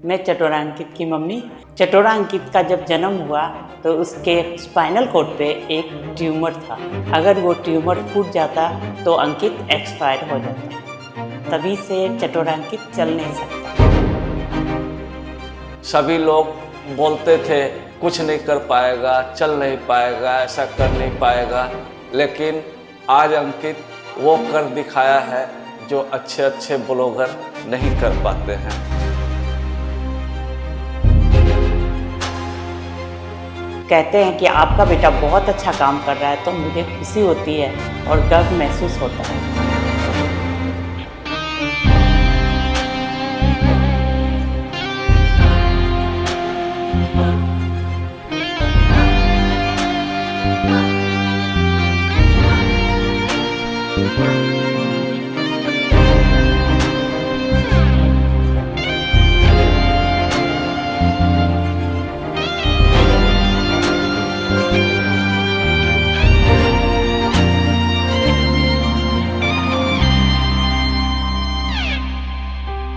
मैं चटोरा अंकित की मम्मी। चटोरा अंकित का जब जन्म हुआ तो उसके स्पाइनल कॉर्ड पे एक ट्यूमर था। अगर वो ट्यूमर फूट जाता तो अंकित एक्सपायर हो जाता। तभी से चटोरा अंकित चल नहीं सकता। सभी लोग बोलते थे कुछ नहीं कर पाएगा, चल नहीं पाएगा, ऐसा कर नहीं पाएगा, लेकिन आज अंकित वो कर दिखाया है जो अच्छे अच्छे ब्लॉगर नहीं कर पाते हैं। कहते हैं कि आपका बेटा बहुत अच्छा काम कर रहा है तो मुझे खुशी होती है और गर्व महसूस होता है।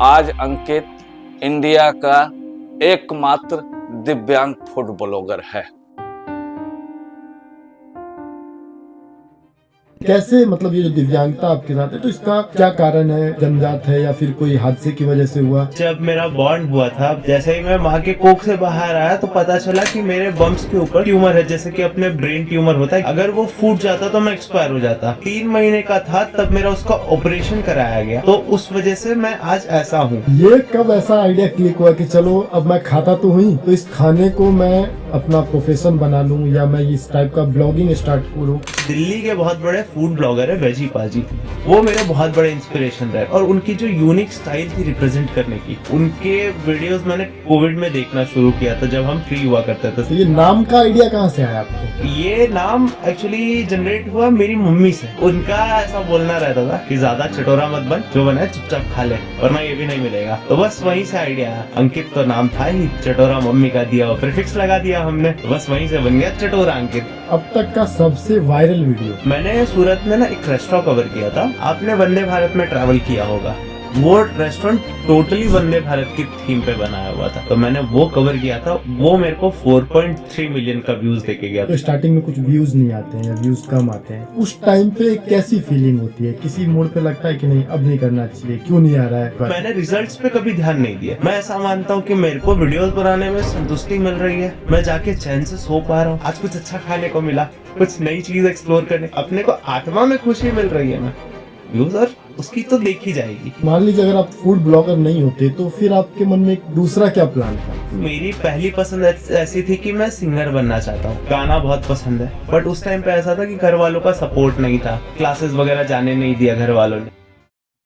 आज अंकित इंडिया का एकमात्र दिव्यांग फूड ब्लॉगर है। कैसे मतलब ये जो दिव्यांगता आपके साथ है तो इसका क्या कारण है? जन्मजात है या फिर कोई हादसे की वजह से हुआ? जब मेरा बॉन्ड हुआ था, जैसे ही मैं माँ के कोख से बाहर आया तो पता चला कि मेरे बम्स के ऊपर ट्यूमर है, जैसे कि अपने ब्रेन ट्यूमर होता है। अगर वो फूट जाता तो मैं एक्सपायर हो जाता। 3 महीने का था तब मेरा उसका ऑपरेशन कराया गया, तो उस वजह से मैं आज ऐसा हूँ। ये कब ऐसा आइडिया क्लिक हुआ कि चलो अब मैं खाता तो हुई तो इस खाने को मैं अपना प्रोफेशन बना लूं या मैं इस टाइप का ब्लॉगिंग स्टार्ट करूं? दिल्ली के बहुत बड़े फूड ब्लॉगर है वेजी पाजी, वो मेरे बहुत बड़े इंस्पिरेशन रहे। और उनकी जो यूनिक स्टाइल थी रिप्रेजेंट करने की, उनके वीडियोस मैंने कोविड में देखना शुरू किया था जब हम फ्री हुआ करते थे। तो ये नाम का आइडिया कहाँ से आया आपको? ये नाम एक्चुअली जनरेट हुआ मेरी मम्मी से। उनका ऐसा बोलना रहता था कि ज्यादा चटोरा मत बन, जो बना है चुपचाप खा ले वरना ये भी नहीं मिलेगा। तो बस वहीं से आइडिया आया। अंकित तो नाम था ही, चटोरा मम्मी का दिया, प्रीफिक्स लगा दिया हमने, बस वहीं से बन गया चटोरा अंकित। अब तक का सबसे वायरल वीडियो? मैंने सूरत में ना एक रेस्टोरेंट कवर किया था। आपने वंदे भारत में ट्रैवल किया होगा, वो रेस्टोरेंट टोटली वंदे भारत की थीम पे बनाया हुआ था, तो मैंने वो कवर किया था। वो मेरे को 4.3 मिलियन का व्यूज देके गया। तो स्टार्टिंग में कुछ व्यूज नहीं आते हैं या व्यूज कम आते हैं, उस टाइम पे कैसी फीलिंग होती है? किसी मोड पे लगता है कि नहीं अब नहीं करना चाहिए, क्यों नहीं आ रहा है? मैंने रिजल्ट्स पे कभी ध्यान नहीं दिया। मैं ऐसा मानता हूँ कि मेरे को वीडियोस बनाने में संतुष्टि मिल रही है, मैं जाके चैन से सो पा रहा हूँ। आज कुछ अच्छा खाने को मिला, कुछ नई चीज एक्सप्लोर करने, अपने को आत्मा में खुशी मिल रही है ना। व्यूज और उसकी तो देखी जाएगी। मान लीजिए अगर आप फूड ब्लॉगर नहीं होते तो फिर आपके मन में एक दूसरा क्या प्लान था? मेरी पहली पसंद ऐसी थी कि मैं सिंगर बनना चाहता हूँ। गाना बहुत पसंद है, बट उस टाइम पे ऐसा था कि घर वालों का सपोर्ट नहीं था, क्लासेस वगैरह जाने नहीं दिया घर वालों ने।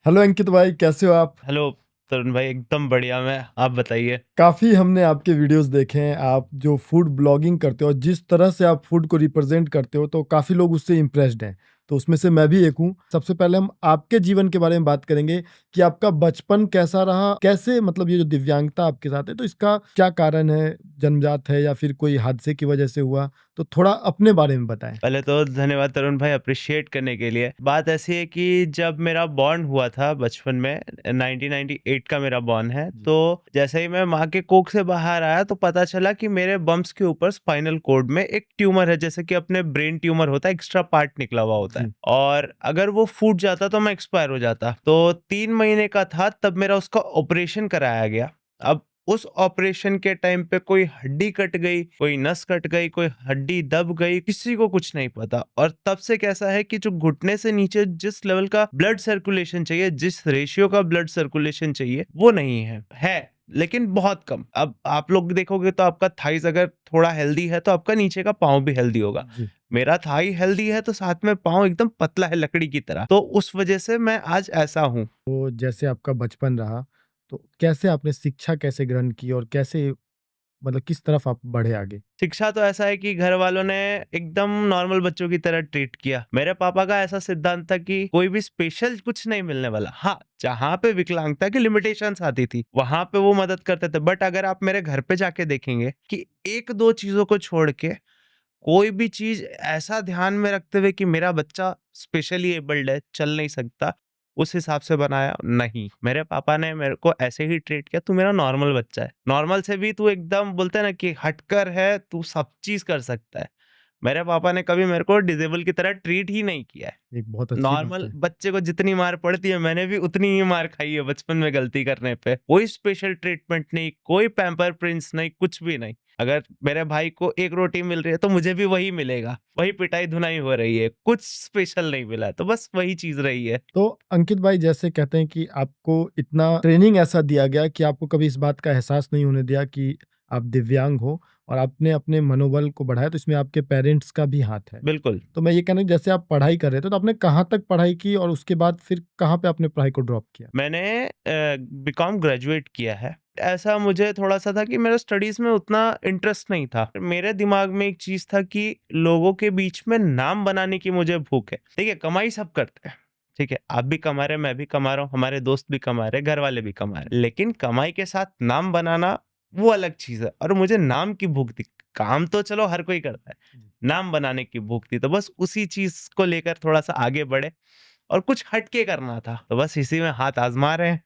हेलो अंकित भाई, कैसे हो आप? हेलो तरुण भाई, एकदम बढ़िया मैं, आप बताइए। काफ़ी हमने आपके वीडियोस देखे हैं, आप जो फूड ब्लॉगिंग करते हो, जिस तरह से आप फूड को रिप्रेजेंट करते हो तो काफ़ी लोग उससे इम्प्रेस्ड हैं, तो उसमें से मैं भी एक हूँ। सबसे पहले हम आपके जीवन के बारे में बात करेंगे कि आपका बचपन कैसा रहा, कैसे मतलब ये जो दिव्यांगता आपके साथ है तो इसका क्या कारण है? जन्मजात है या फिर कोई हादसे की वजह से हुआ? तो थोड़ा अपने बारे में बताएं। पहले तो धन्यवाद तरुण भाई अप्रिशिएट करने के लिए। बात ऐसी है कि जब मेरा बॉर्न हुआ था बचपन में, 1998 का मेरा बॉर्न है, तो जैसे ही मैं माँ के कोख से बाहर आया तो पता चला कि मेरे बम्स के ऊपर स्पाइनल कॉर्ड में एक ट्यूमर है, जैसे कि अपने ब्रेन ट्यूमर होता है, एक्स्ट्रा पार्ट निकला हुआ होता है। और अगर वो फूट जाता तो मैं एक्सपायर हो जाता। तो 3 महीने का था तब मेरा उसका ऑपरेशन कराया गया। अब उस ऑपरेशन के टाइम पे कोई हड्डी कट गई, कोई नस कट गई, कोई हड्डी दब गई, किसी को कुछ नहीं पता। और तब से कैसा है कि जो घुटने से नीचे जिस लेवल का ब्लड सर्कुलेशन चाहिए, जिस रेशियो का ब्लड सर्कुलेशन चाहिए, वो नहीं है लेकिन बहुत कम। अब आप लोग देखोगे तो आपका थाइज अगर थोड़ा हेल्दी है तो आपका नीचे का पाँव भी हेल्दी होगा। मेरा थाई हेल्दी है तो साथ में पाँव एकदम पतला है लकड़ी की तरह, तो उस वजह से मैं आज ऐसा हूँ। तो जैसे आपका बचपन रहा तो कैसे आपने शिक्षा कैसे ग्रहण की और कैसे मतलब किस तरफ आप बढ़े आगे? शिक्षा तो ऐसा है कि घर वालों ने एकदम नॉर्मल बच्चों की तरह ट्रीट किया। मेरे पापा का ऐसा सिद्धांत था कि कोई भी स्पेशल कुछ नहीं मिलने वाला। हाँ, जहाँ पे विकलांगता की लिमिटेशंस आती थी वहां पे वो मदद करते थे, बट अगर आप मेरे घर पे जाके देखेंगे कि 1-2 चीजों को छोड़ के कोई भी चीज ऐसा ध्यान में रखते हुए कि मेरा बच्चा स्पेशली एबल्ड है, चल नहीं सकता, उस हिसाब से बनाया नहीं। मेरे पापा ने मेरे को ऐसे ही ट्रीट किया, तू मेरा नॉर्मल बच्चा है, नॉर्मल से भी तू एकदम बोलते हैं ना कि हटकर है, तू सब चीज कर सकता है। मेरे पापा ने कभी मेरे को डिसेबल की तरह ट्रीट ही नहीं किया है। एक बहुत अच्छी बात नॉर्मल है। बच्चे को जितनी मार पड़ती है मैंने भी उतनी ही मार खाई है बचपन में गलती करने पे। कोई स्पेशल ट्रीटमेंट नहीं, कोई पैम्पर प्रिंस नहीं, कुछ भी नहीं। अगर मेरे भाई को एक रोटी मिल रही है तो मुझे भी वही मिलेगा, वही पिटाई धुनाई हो रही है, कुछ स्पेशल नहीं मिला है, तो बस वही चीज रही है। तो अंकित भाई जैसे कहते हैं कि आपको इतना ट्रेनिंग ऐसा दिया गया कि आपको कभी इस बात का एहसास नहीं होने दिया कि आप दिव्यांग हो और आपने अपने मनोबल को बढ़ाया, तो इसमें आपके पेरेंट्स का भी हाथ है। बिल्कुल। तो मैं ये कहना हूँ जैसे आप पढ़ाई कर रहे थे तो आपने कहाँ तक पढ़ाई की और उसके बाद फिर कहाँ पे आपने पढ़ाई को ड्रॉप किया? मैंने बीकॉम ग्रेजुएट किया है। ऐसा मुझे थोड़ा-सा था कि मेरा स्टडीज़ में उतना इंटरेस्ट नहीं था। मेरे दिमाग में एक चीज़ था कि लोगों के बीच में नाम बनाने की मुझे भूख है। ठीक है, कमाई सब करते हैं, ठीक है? आप भी कमा रहे हैं, मैं भी कमा रहा हूँ, हमारे दोस्त भी कमा रहे हैं, घर वाले भी कमा रहे हैं। लेकिन कमाई के साथ नाम बनाना वो अलग चीज़ है और मुझे नाम की भूख थी। काम तो चलो हर कोई करता है, नाम बनाने की भूख थी। तो बस उसी चीज़ को लेकर थोड़ा-सा आगे बढ़े और कुछ हट के करना था। तो बस इसी में हाथ आज़मा रहे हैं।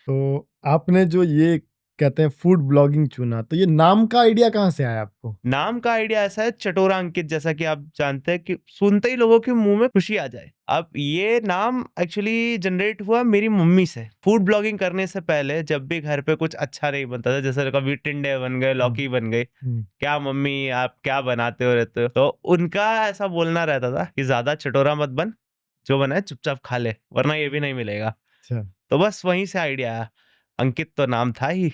तो आपने जो ये कहते हैं फूड ब्लॉगिंग चुना, तो ये नाम का आइडिया कहाँ से आया आपको? नाम का आइडिया ऐसा है चटोरा अंकित, जैसा कि आप जानते हैं कि सुनते ही लोगों के मुंह में खुशी आ जाए। अब ये नाम एक्चुअली जनरेट हुआ मेरी मम्मी से। फूड ब्लॉगिंग करने से पहले जब भी घर पे कुछ अच्छा नहीं बनता था, जैसे कभी टिंडे बन गए, लौकी बन गई, हुँ, क्या मम्मी आप क्या बनाते हो रहते हो, तो उनका ऐसा बोलना रहता था कि ज्यादा चटोरा मत बन, जो बना है चुपचाप खा ले, वरना ये भी नहीं मिलेगा। अच्छा। तो बस वहीं से आइडिया आया। अंकित तो नाम था ही,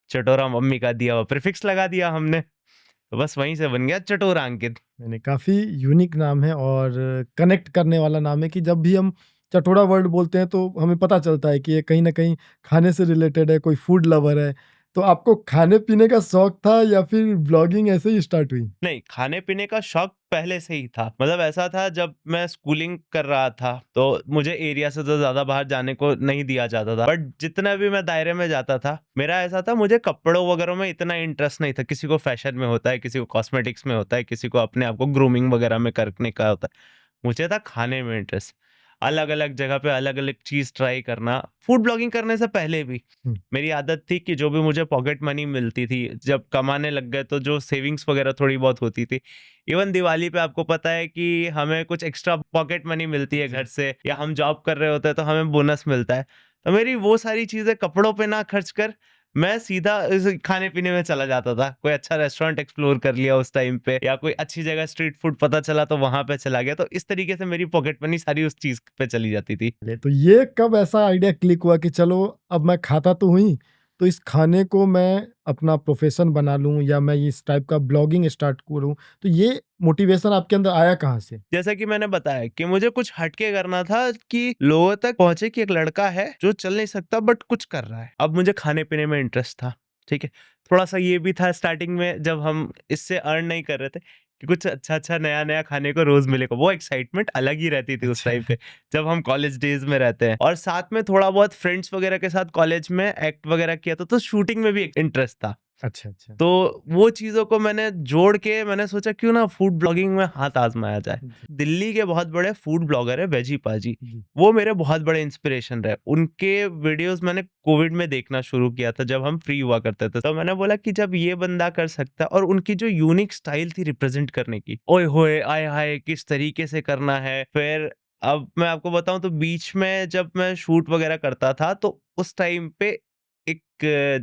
चटोरा मम्मी का दिया हुआ प्रीफिक्स लगा दिया हमने, तो बस वहीं से बन गया चटोरा अंकित। मैंने काफ़ी यूनिक नाम है और कनेक्ट करने वाला नाम है कि जब भी हम चटोरा वर्ड बोलते हैं तो हमें पता चलता है कि ये कहीं न कहीं खाने से रिलेटेड है, कोई फूड लवर है। तो आपको खाने-पीने का शौक था या फिर ब्लॉगिंग ऐसे ही स्टार्ट हुई? नहीं, खाने-पीने का शौक पहले से ही था। मतलब ऐसा था जब मैं स्कूलिंग कर रहा था, तो मुझे एरिया से तो ज़्यादा बाहर जाने को नहीं दिया जाता था। बट जितना भी मैं दायरे में जाता था, मेरा ऐसा था मुझे कपड़ों वगैरह में इतना इंटरेस्ट नहीं था। किसी को फैशन में होता है, किसी को कॉस्मेटिक्स में होता है, किसी को अपने आप को ग्रूमिंग वगैरह में करने का होता है। मुझे था खाने में इंटरेस्ट। अलग-अलग जगह पे अलग-अलग चीज़ ट्राई करना। फूड ब्लॉगिंग करने से पहले भी हुँ, मेरी आदत थी कि जो भी मुझे पॉकेट मनी मिलती थी, जब कमाने लग गए तो जो सेविंग्स वगैरह थोड़ी बहुत होती थी। इवन दिवाली पे आपको पता है कि हमें कुछ एक्स्ट्रा पॉकेट मनी मिलती है जी। घर से, या हम जॉब कर रहे होते हैं तो हमें बोनस मिलता है। तो मेरी वो सारी चीज़ें कपड़ों पे ना खर्च कर मैं सीधा इस खाने-पीने में चला जाता था। कोई अच्छा रेस्टोरेंट एक्सप्लोर कर लिया उस टाइम पे, या कोई अच्छी जगह स्ट्रीट फूड पता चला तो वहाँ पे चला गया। तो इस तरीके से मेरी पॉकेट मनी सारी उस चीज़ पे चली जाती थी। चलिए, तो ये कब ऐसा आइडिया क्लिक हुआ कि चलो अब मैं खाता तो हूँ ही, तो इस खाने को मैं अपना प्रोफ़ेशन बना लूँ या मैं इस टाइप का ब्लॉगिंग स्टार्ट करूँ, तो ये मोटिवेशन आपके अंदर आया कहाँ से? जैसा कि मैंने बताया कि मुझे कुछ हटके करना था कि लोगों तक पहुंचे कि एक लड़का है जो चल नहीं सकता बट कुछ कर रहा है। अब मुझे खाने पीने में इंटरेस्ट था, ठीक है। थोड़ा सा ये भी था स्टार्टिंग में जब हम इससे अर्न नहीं कर रहे थे कि कुछ अच्छा अच्छा नया नया खाने को रोज मिलेगा, वो एक्साइटमेंट अलग ही रहती थी उस अच्छा। टाइम पे जब हम कॉलेज डेज में रहते हैं। और साथ में थोड़ा बहुत फ्रेंड्स वगैरह के साथ कॉलेज में एक्ट वगैरह किया था, तो शूटिंग में भी इंटरेस्ट था। अच्छा, अच्छा। तो वो चीज़ों को मैंने जोड़ के मैंने सोचा क्यों ना फूड ब्लॉगिंग में हाथ आज़माया जाए। जी, दिल्ली के बहुत बड़े फूड ब्लॉगर है वेजी पाजी, जी। वो मेरे बहुत बड़े इंस्पिरेशन रहे। उनके वीडियोस मैंने कोविड में देखना शुरू किया था जब हम फ्री हुआ करते थे। तो मैंने बोला कि जब ये बंदा कर सकता है, और उनकी जो यूनिक स्टाइल थी रिप्रेजेंट करने की, ओए होए आय हाय किस तरीके से करना है। फिर अब मैं आपको बताऊं तो बीच में जब मैं शूट वगैरह करता था तो उस टाइम पे एक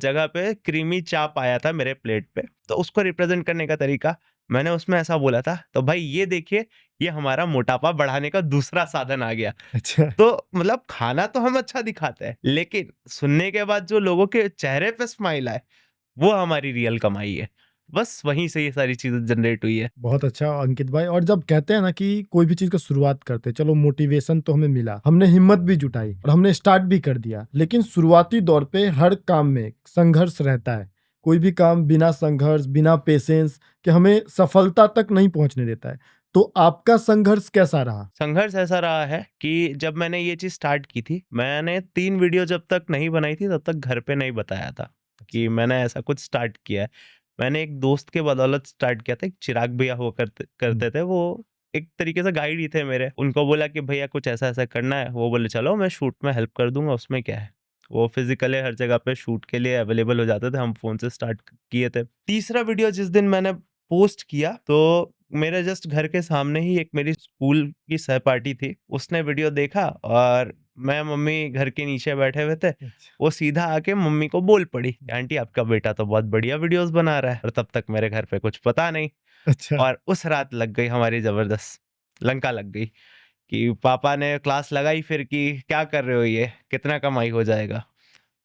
जगह पे क्रीमी चाप आया था मेरे प्लेट पे, तो उसको रिप्रेजेंट करने का तरीका मैंने उसमें ऐसा बोला था, तो भाई ये देखिए, ये हमारा मोटापा बढ़ाने का दूसरा साधन आ गया। अच्छा। तो मतलब खाना तो हम अच्छा दिखाते हैं, लेकिन सुनने के बाद जो लोगों के चेहरे पे स्माइल आए, वो हमारी रियल कमाई है। बस वहीं से ये सारी चीजें जनरेट हुई है। बहुत अच्छा अंकित भाई। और जब कहते हैं ना कि कोई भी चीज़ का शुरुआत करते हैं, चलो मोटिवेशन तो हमें मिला, हमने हिम्मत भी जुटाई और हमने स्टार्ट भी कर दिया, लेकिन शुरुआती दौर पे हर काम में संघर्ष रहता है। कोई भी काम बिना संघर्ष, बिना पेशेंस के हमें सफलता तक नहीं पहुंचने देता है। तो आपका संघर्ष कैसा रहा? संघर्ष ऐसा रहा है कि जब मैंने ये चीज़ स्टार्ट की थी, मैंने 3 वीडियो जब तक नहीं बनाई थी, तब तक घर पे नहीं बताया था कि मैंने ऐसा कुछ स्टार्ट किया है। मैंने एक दोस्त के बदौलत स्टार्ट किया था, एक चिराग भैया हुआ करते हुँ, करते थे, वो एक तरीके से गाइड ही थे मेरे। उनको बोला कि भैया कुछ ऐसा-ऐसा करना है, वो बोले चलो मैं शूट में हेल्प कर दूँगा, उसमें क्या है। वो फिज़िकली हर जगह पे शूट के लिए अवेलेबल हो जाते थे, हम फ़ोन से स्टार्ट किए थे। तीसरा वीडियो जिस दिन मैंने पोस्ट किया, तो मेरे जस्ट घर के सामने ही एक मेरी स्कूल की सहपाठी थी, उसने वीडियो देखा और मैं मम्मी घर के नीचे बैठे हुए थे, अच्छा। वो सीधा आके मम्मी को बोल पड़ी कि आंटी आपका बेटा तो बहुत बढ़िया वीडियोज़ बना रहा है, और तब तक मेरे घर पे कुछ पता नहीं। अच्छा। और उस रात लग गई हमारी ज़बरदस्त, लंका लग गई कि पापा ने क्लास लगाई फिर कि क्या कर रहे हो ये? कितना कमाई हो जाएगा?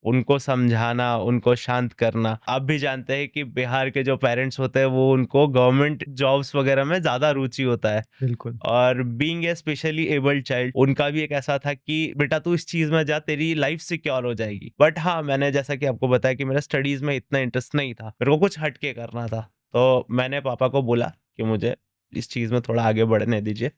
उनको समझाना, उनको शांत करना। आप भी जानते हैं कि बिहार के जो पेरेंट्स होते हैं वो उनको गवर्नमेंट जॉब्स वगैरह में ज़्यादा रुचि होता है। बिल्कुल। और being a specially abled child, उनका भी एक ऐसा था कि बेटा तू इस चीज़ में जा, तेरी लाइफ सिक्योर हो जाएगी। बट हाँ, मैंने जैसा कि आपको बताया कि मेरा स्टडीज़ में इतना इंटरेस्ट नहीं था। मेरे को कुछ हट के करना था। तो मैंने पापा को बोला कि मुझे इस चीज़ में थोड़ा आगे बढ़ने दीजिए।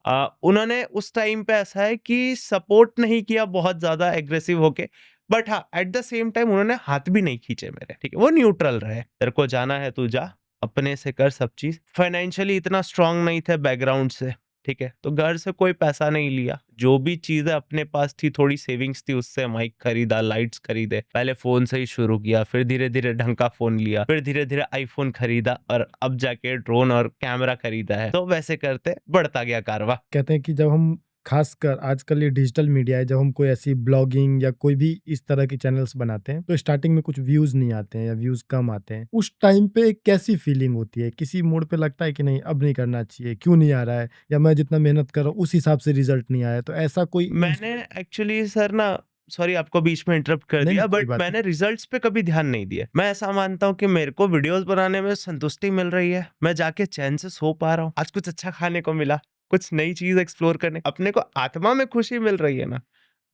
उन्होंने उस टाइम पे ऐसा है कि सपोर्ट नहीं किया बहुत ज़्यादा एग्रेसिव होके, बट हाँ, एट द सेम टाइम उन्होंने हाथ भी नहीं खींचे मेरे, ठीक है? वो न्यूट्रल रहे। तेरे को जाना है तू जा, अपने से कर सब चीज़। फाइनेंशियली इतना स्ट्रॉन्ग नहीं थे बैकग्राउंड से, ठीक है? तो घर से कोई पैसा नहीं लिया। जो भी चीज़ें अपने पास थी, थोड़ी सेविंग्स थी, उससे माइक खरीदा, लाइट्स खरीदे। पहले फ़ोन से ही शुरू किया, फिर धीरे-धीरे ढंग का फ़ोन लिया, फिर धीरे-धीरे आईफ़ोन खरीदा और अब जाके ड्रोन और कैमरा खरीदा है। तो वैसे करते बढ़ता गया कारवां। कहते हैं कि जब हम खासकर आजकल ये डिजिटल मीडिया है, जब हम कोई ऐसी ब्लॉगिंग या कोई भी इस तरह की चैनल्स बनाते हैं, तो स्टार्टिंग में कुछ व्यूज़ नहीं आते हैं या व्यूज़ कम आते हैं। उस टाइम पे एक कैसी फीलिंग होती है? किसी मोड़ पे लगता है कि नहीं अब नहीं करना चाहिए, क्यों नहीं आ रहा है? या मैं जितना मेहनत कर रहा हूँ उस हिसाब से रिज़ल्ट नहीं आया, तो ऐसा कोई मैंने एक्चुअली सर ना, सॉरी आपको बीच में इंटरप्ट कर नहीं, दिया, नहीं, कोई बट बात नहीं। मैंने रिजल्ट्स पे कभी ध्यान नहीं दिया। मैं ऐसा मानता हूँ कि मेरे को वीडियोस बनाने में संतुष्टि मिल रही है, मैं जाके चैन से सो पा रहा हूँ, आज कुछ अच्छा खाने को मिला, कुछ नई चीज एक्सप्लोर करने, अपने को आत्मा में खुशी मिल रही है ना,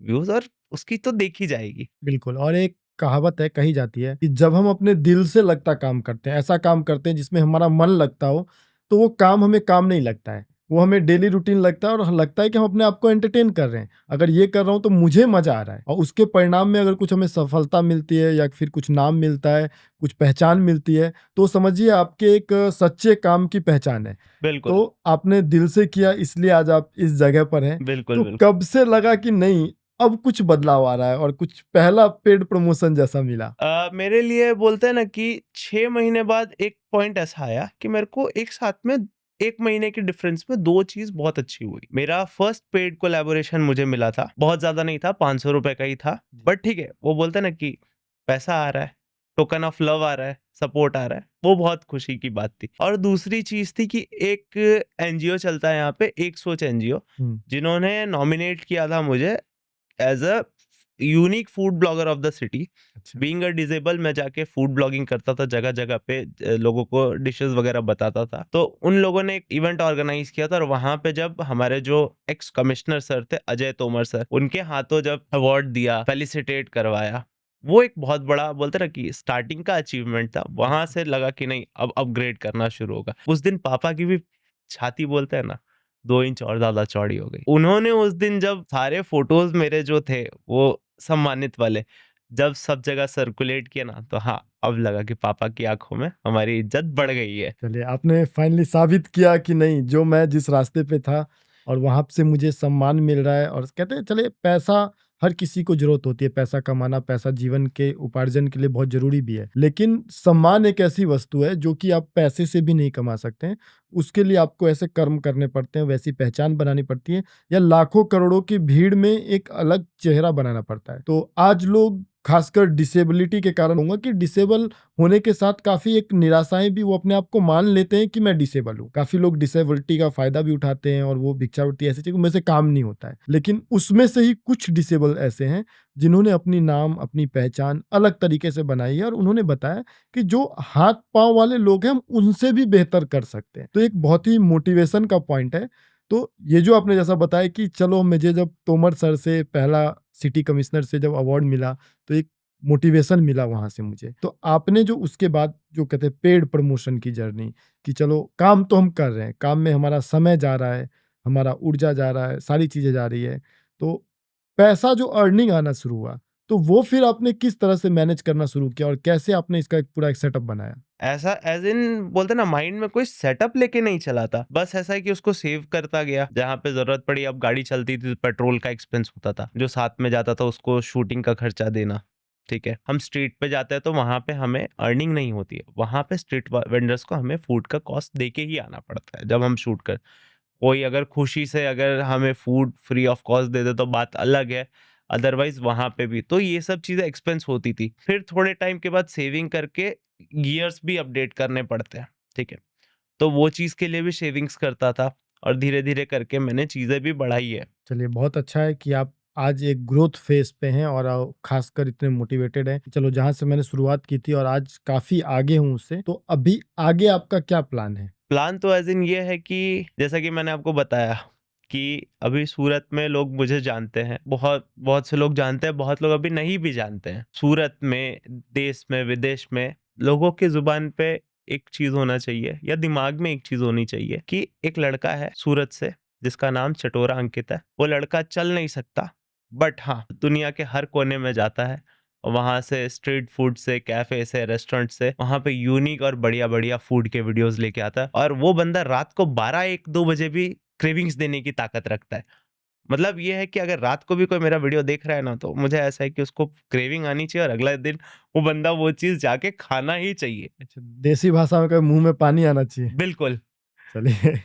व्यूज और उसकी तो देखी जाएगी। बिल्कुल। और एक कहावत है, कही जाती है कि जब हम अपने दिल से लगता काम करते हैं, ऐसा काम करते हैं जिसमें हमारा मन लगता हो, तो वो काम हमें काम नहीं लगता है। वो हमें डेली रूटीन लगता है और लगता है कि हम अपने आप को एंटरटेन कर रहे हैं। अगर ये कर रहा हूँ तो मुझे मज़ा आ रहा है, और उसके परिणाम में अगर कुछ हमें सफलता मिलती है या फिर कुछ नाम मिलता है, कुछ पहचान मिलती है, तो समझिए आपके एक सच्चे काम की पहचान है। बिल्कुल, तो आपने दिल से किया, इसलिए आज आप इस जगह पर हैं। बिल्कुल, तो बिल्कुल। कब से लगा कि नहीं अब कुछ बदलाव आ रहा है और कुछ पहला पेड प्रमोशन जैसा मिला? मेरे लिए बोलते हैं ना कि 6 महीने बाद एक पॉइंट ऐसा आया कि मेरे को एक साथ में 1 महीने के डिफरेंस में 2 चीज़ बहुत अच्छी हुई। मेरा फर्स्ट पेड कोलैबोरेशन मुझे मिला था, बहुत ज़्यादा नहीं था, ₹500 का ही था, बट ठीक है, वो बोलते हैं ना कि पैसा आ रहा है, टोकन ऑफ लव आ रहा है, सपोर्ट आ रहा है, वो बहुत खुशी की बात थी। और दूसरी चीज़ थी कि एक एनजीओ चलता है यहाँ पे, एक सोच एनजीओ, हुँ। जिन्होंने नॉमिनेट किया था मुझे as a unique food blogger of the city. अच्छा। बीइंग अ डिसेबल, मैं जाके फूड ब्लॉगिंग करता था, जगह-जगह पे लोगों को डिशेज़ वगैरह बताता था। तो उन लोगों ने एक इवेंट ऑर्गेनाइज़ किया था और वहाँ पे जब हमारे जो एक्स कमिश्नर सर थे, अजय तोमर सर, उनके हाथों जब अवार्ड दिया, फेलिसिटेट करवाया, वो एक बहुत बड़ा बोलते हैं ना कि स्टार्टिंग का अचीवमेंट था। वहाँ से लगा कि नहीं, अब अपग्रेड करना शुरू होगा। उस दिन पापा की भी छाती बोलते हैं ना, 2 इंच और ज़्यादा चौड़ी हो गई। उन्होंने उस दिन जब सारे फ़ोटोज़ मेरे जो थे, वो सम्मानित वाले, जब सब जगह सर्कुलेट किया ना, तो हाँ, अब लगा कि पापा की आँखों में हमारी इज़्ज़त बढ़ गई है। चलिए, आपने फाइनली साबित किया कि नहीं, जो मैं जिस रास्ते पे था और वहाँ से मुझे सम्मान मिल रहा है। और कहते हैं चलिए, पैसा हर किसी को ज़रूरत होती है, पैसा कमाना, पैसा जीवन के उपार्जन के लिए बहुत ज़रूरी भी है। लेकिन सम्मान एक ऐसी वस्तु है जो कि आप पैसे से भी नहीं कमा सकते हैं। उसके लिए आपको ऐसे कर्म करने पड़ते हैं, वैसी पहचान बनानी पड़ती है, या लाखों करोड़ों की भीड़ में एक अलग चेहरा बनाना पड़ता है। तो आज लोग खासकर डिसेबिलिटी के कारण, होगा कि डिसेबल होने के साथ काफ़ी एक निराशाएँ भी, वो अपने आप को मान लेते हैं कि मैं डिसेबल हूँ। काफ़ी लोग डिसेबिलिटी का फ़ायदा भी उठाते हैं और वो भिक्षावृत्ति ऐसी चीज़, मेरे से काम नहीं होता है। लेकिन उसमें से ही कुछ डिसेबल ऐसे हैं जिन्होंने अपनी नाम, अपनी पहचान अलग तरीके से बनाई है, और उन्होंने बताया कि जो हाथ-पाँव वाले लोग हैं हम उनसे भी बेहतर कर सकते हैं। तो एक बहुत ही मोटिवेशन का पॉइंट है। तो ये जो आपने जैसा बताया कि चलो, मुझे जब तोमर सर से पहला सिटी कमिश्नर से जब अवार्ड मिला, तो एक मोटिवेशन मिला वहाँ से मुझे। तो आपने जो उसके बाद जो कहते हैं पेड प्रमोशन की जर्नी, कि चलो काम तो हम कर रहे हैं, काम में हमारा समय जा रहा है, हमारा ऊर्जा जा रहा है, सारी चीज़ें जा रही है। तो पैसा जो अर्निंग आना शुरू हुआ, तो वो फिर आपने किस तरह से मैनेज करना शुरू किया और कैसे आपने इसका एक पूरा एक सेटअप बनाया? ऐसा एज़ इन बोलते हैं ना, माइंड में कोई सेटअप लेके नहीं चला था। बस ऐसा है कि उसको सेव करता गया। जहाँ पे ज़रूरत पड़ी, अब गाड़ी चलती थी तो पेट्रोल का एक्सपेंस होता था। जो साथ में जाता था उसको शूटिंग का खर्चा देना, ठीक है। हम स्ट्रीट पे जाते हैं तो वहाँ पे हमें अर्निंग नहीं होती है। वहाँ पे स्ट्रीट वेंडर्स को हमें फूड का कॉस्ट दे के ही आना पड़ता है जब हम शूट कर। कोई अगर खुशी से अगर हमें फूड फ्री ऑफ कॉस्ट दे दे तो बात अलग है, अदरवाइज वहाँ पे भी तो ये सब चीज़ें एक्सपेंस होती थी। फिर थोड़े टाइम के बाद सेविंग करके गियर्स भी अपडेट करने पड़ते हैं, ठीक है। तो वो चीज़ के लिए भी सेविंग्स करता था और धीरे-धीरे करके मैंने चीज़ें भी बढ़ाई है। चलिए बहुत अच्छा है कि आप आज एक ग्रोथ फेज़ पे हैं और ख़ासकर इतने मोटिवेटेड हैं। चलो जहाँ से मैंने शुरुआत की थी और आज काफ़ी आगे हूँ उससे, तो अभी आगे आपका क्या प्लान है? प्लान तो एज़ इन ये है कि जैसा कि मैंने आपको बताया कि अभी सूरत में लोग मुझे जानते हैं। बहुत बहुत से लोग जानते हैं, बहुत लोग अभी नहीं भी जानते हैं। सूरत में, देश में, विदेश में लोगों की ज़ुबान पे एक चीज़ होना चाहिए या दिमाग में एक चीज़ होनी चाहिए कि एक लड़का है सूरत से जिसका नाम चटोरा अंकित है। वो लड़का चल नहीं सकता, बट हाँ, दुनिया के हर कोने में जाता है। वहाँ से स्ट्रीट फूड से, कैफ़े से, रेस्टोरेंट से वहाँ पे यूनिक और बढ़िया-बढ़िया फूड के वीडियोज़ लेके आता है और वो बंदा रात को 12, 1, 2 बजे भी क्रेविंग्स देने की ताकत रखता है। मतलब ये है कि अगर रात को भी कोई मेरा वीडियो देख रहा है ना, तो मुझे ऐसा है कि उसको क्रेविंग आनी चाहिए और अगला दिन वो बंदा वो चीज़ जाके खाना ही चाहिए। अच्छा, देसी भाषा में कहें मुँह में पानी आना चाहिए। बिल्कुल। चलिए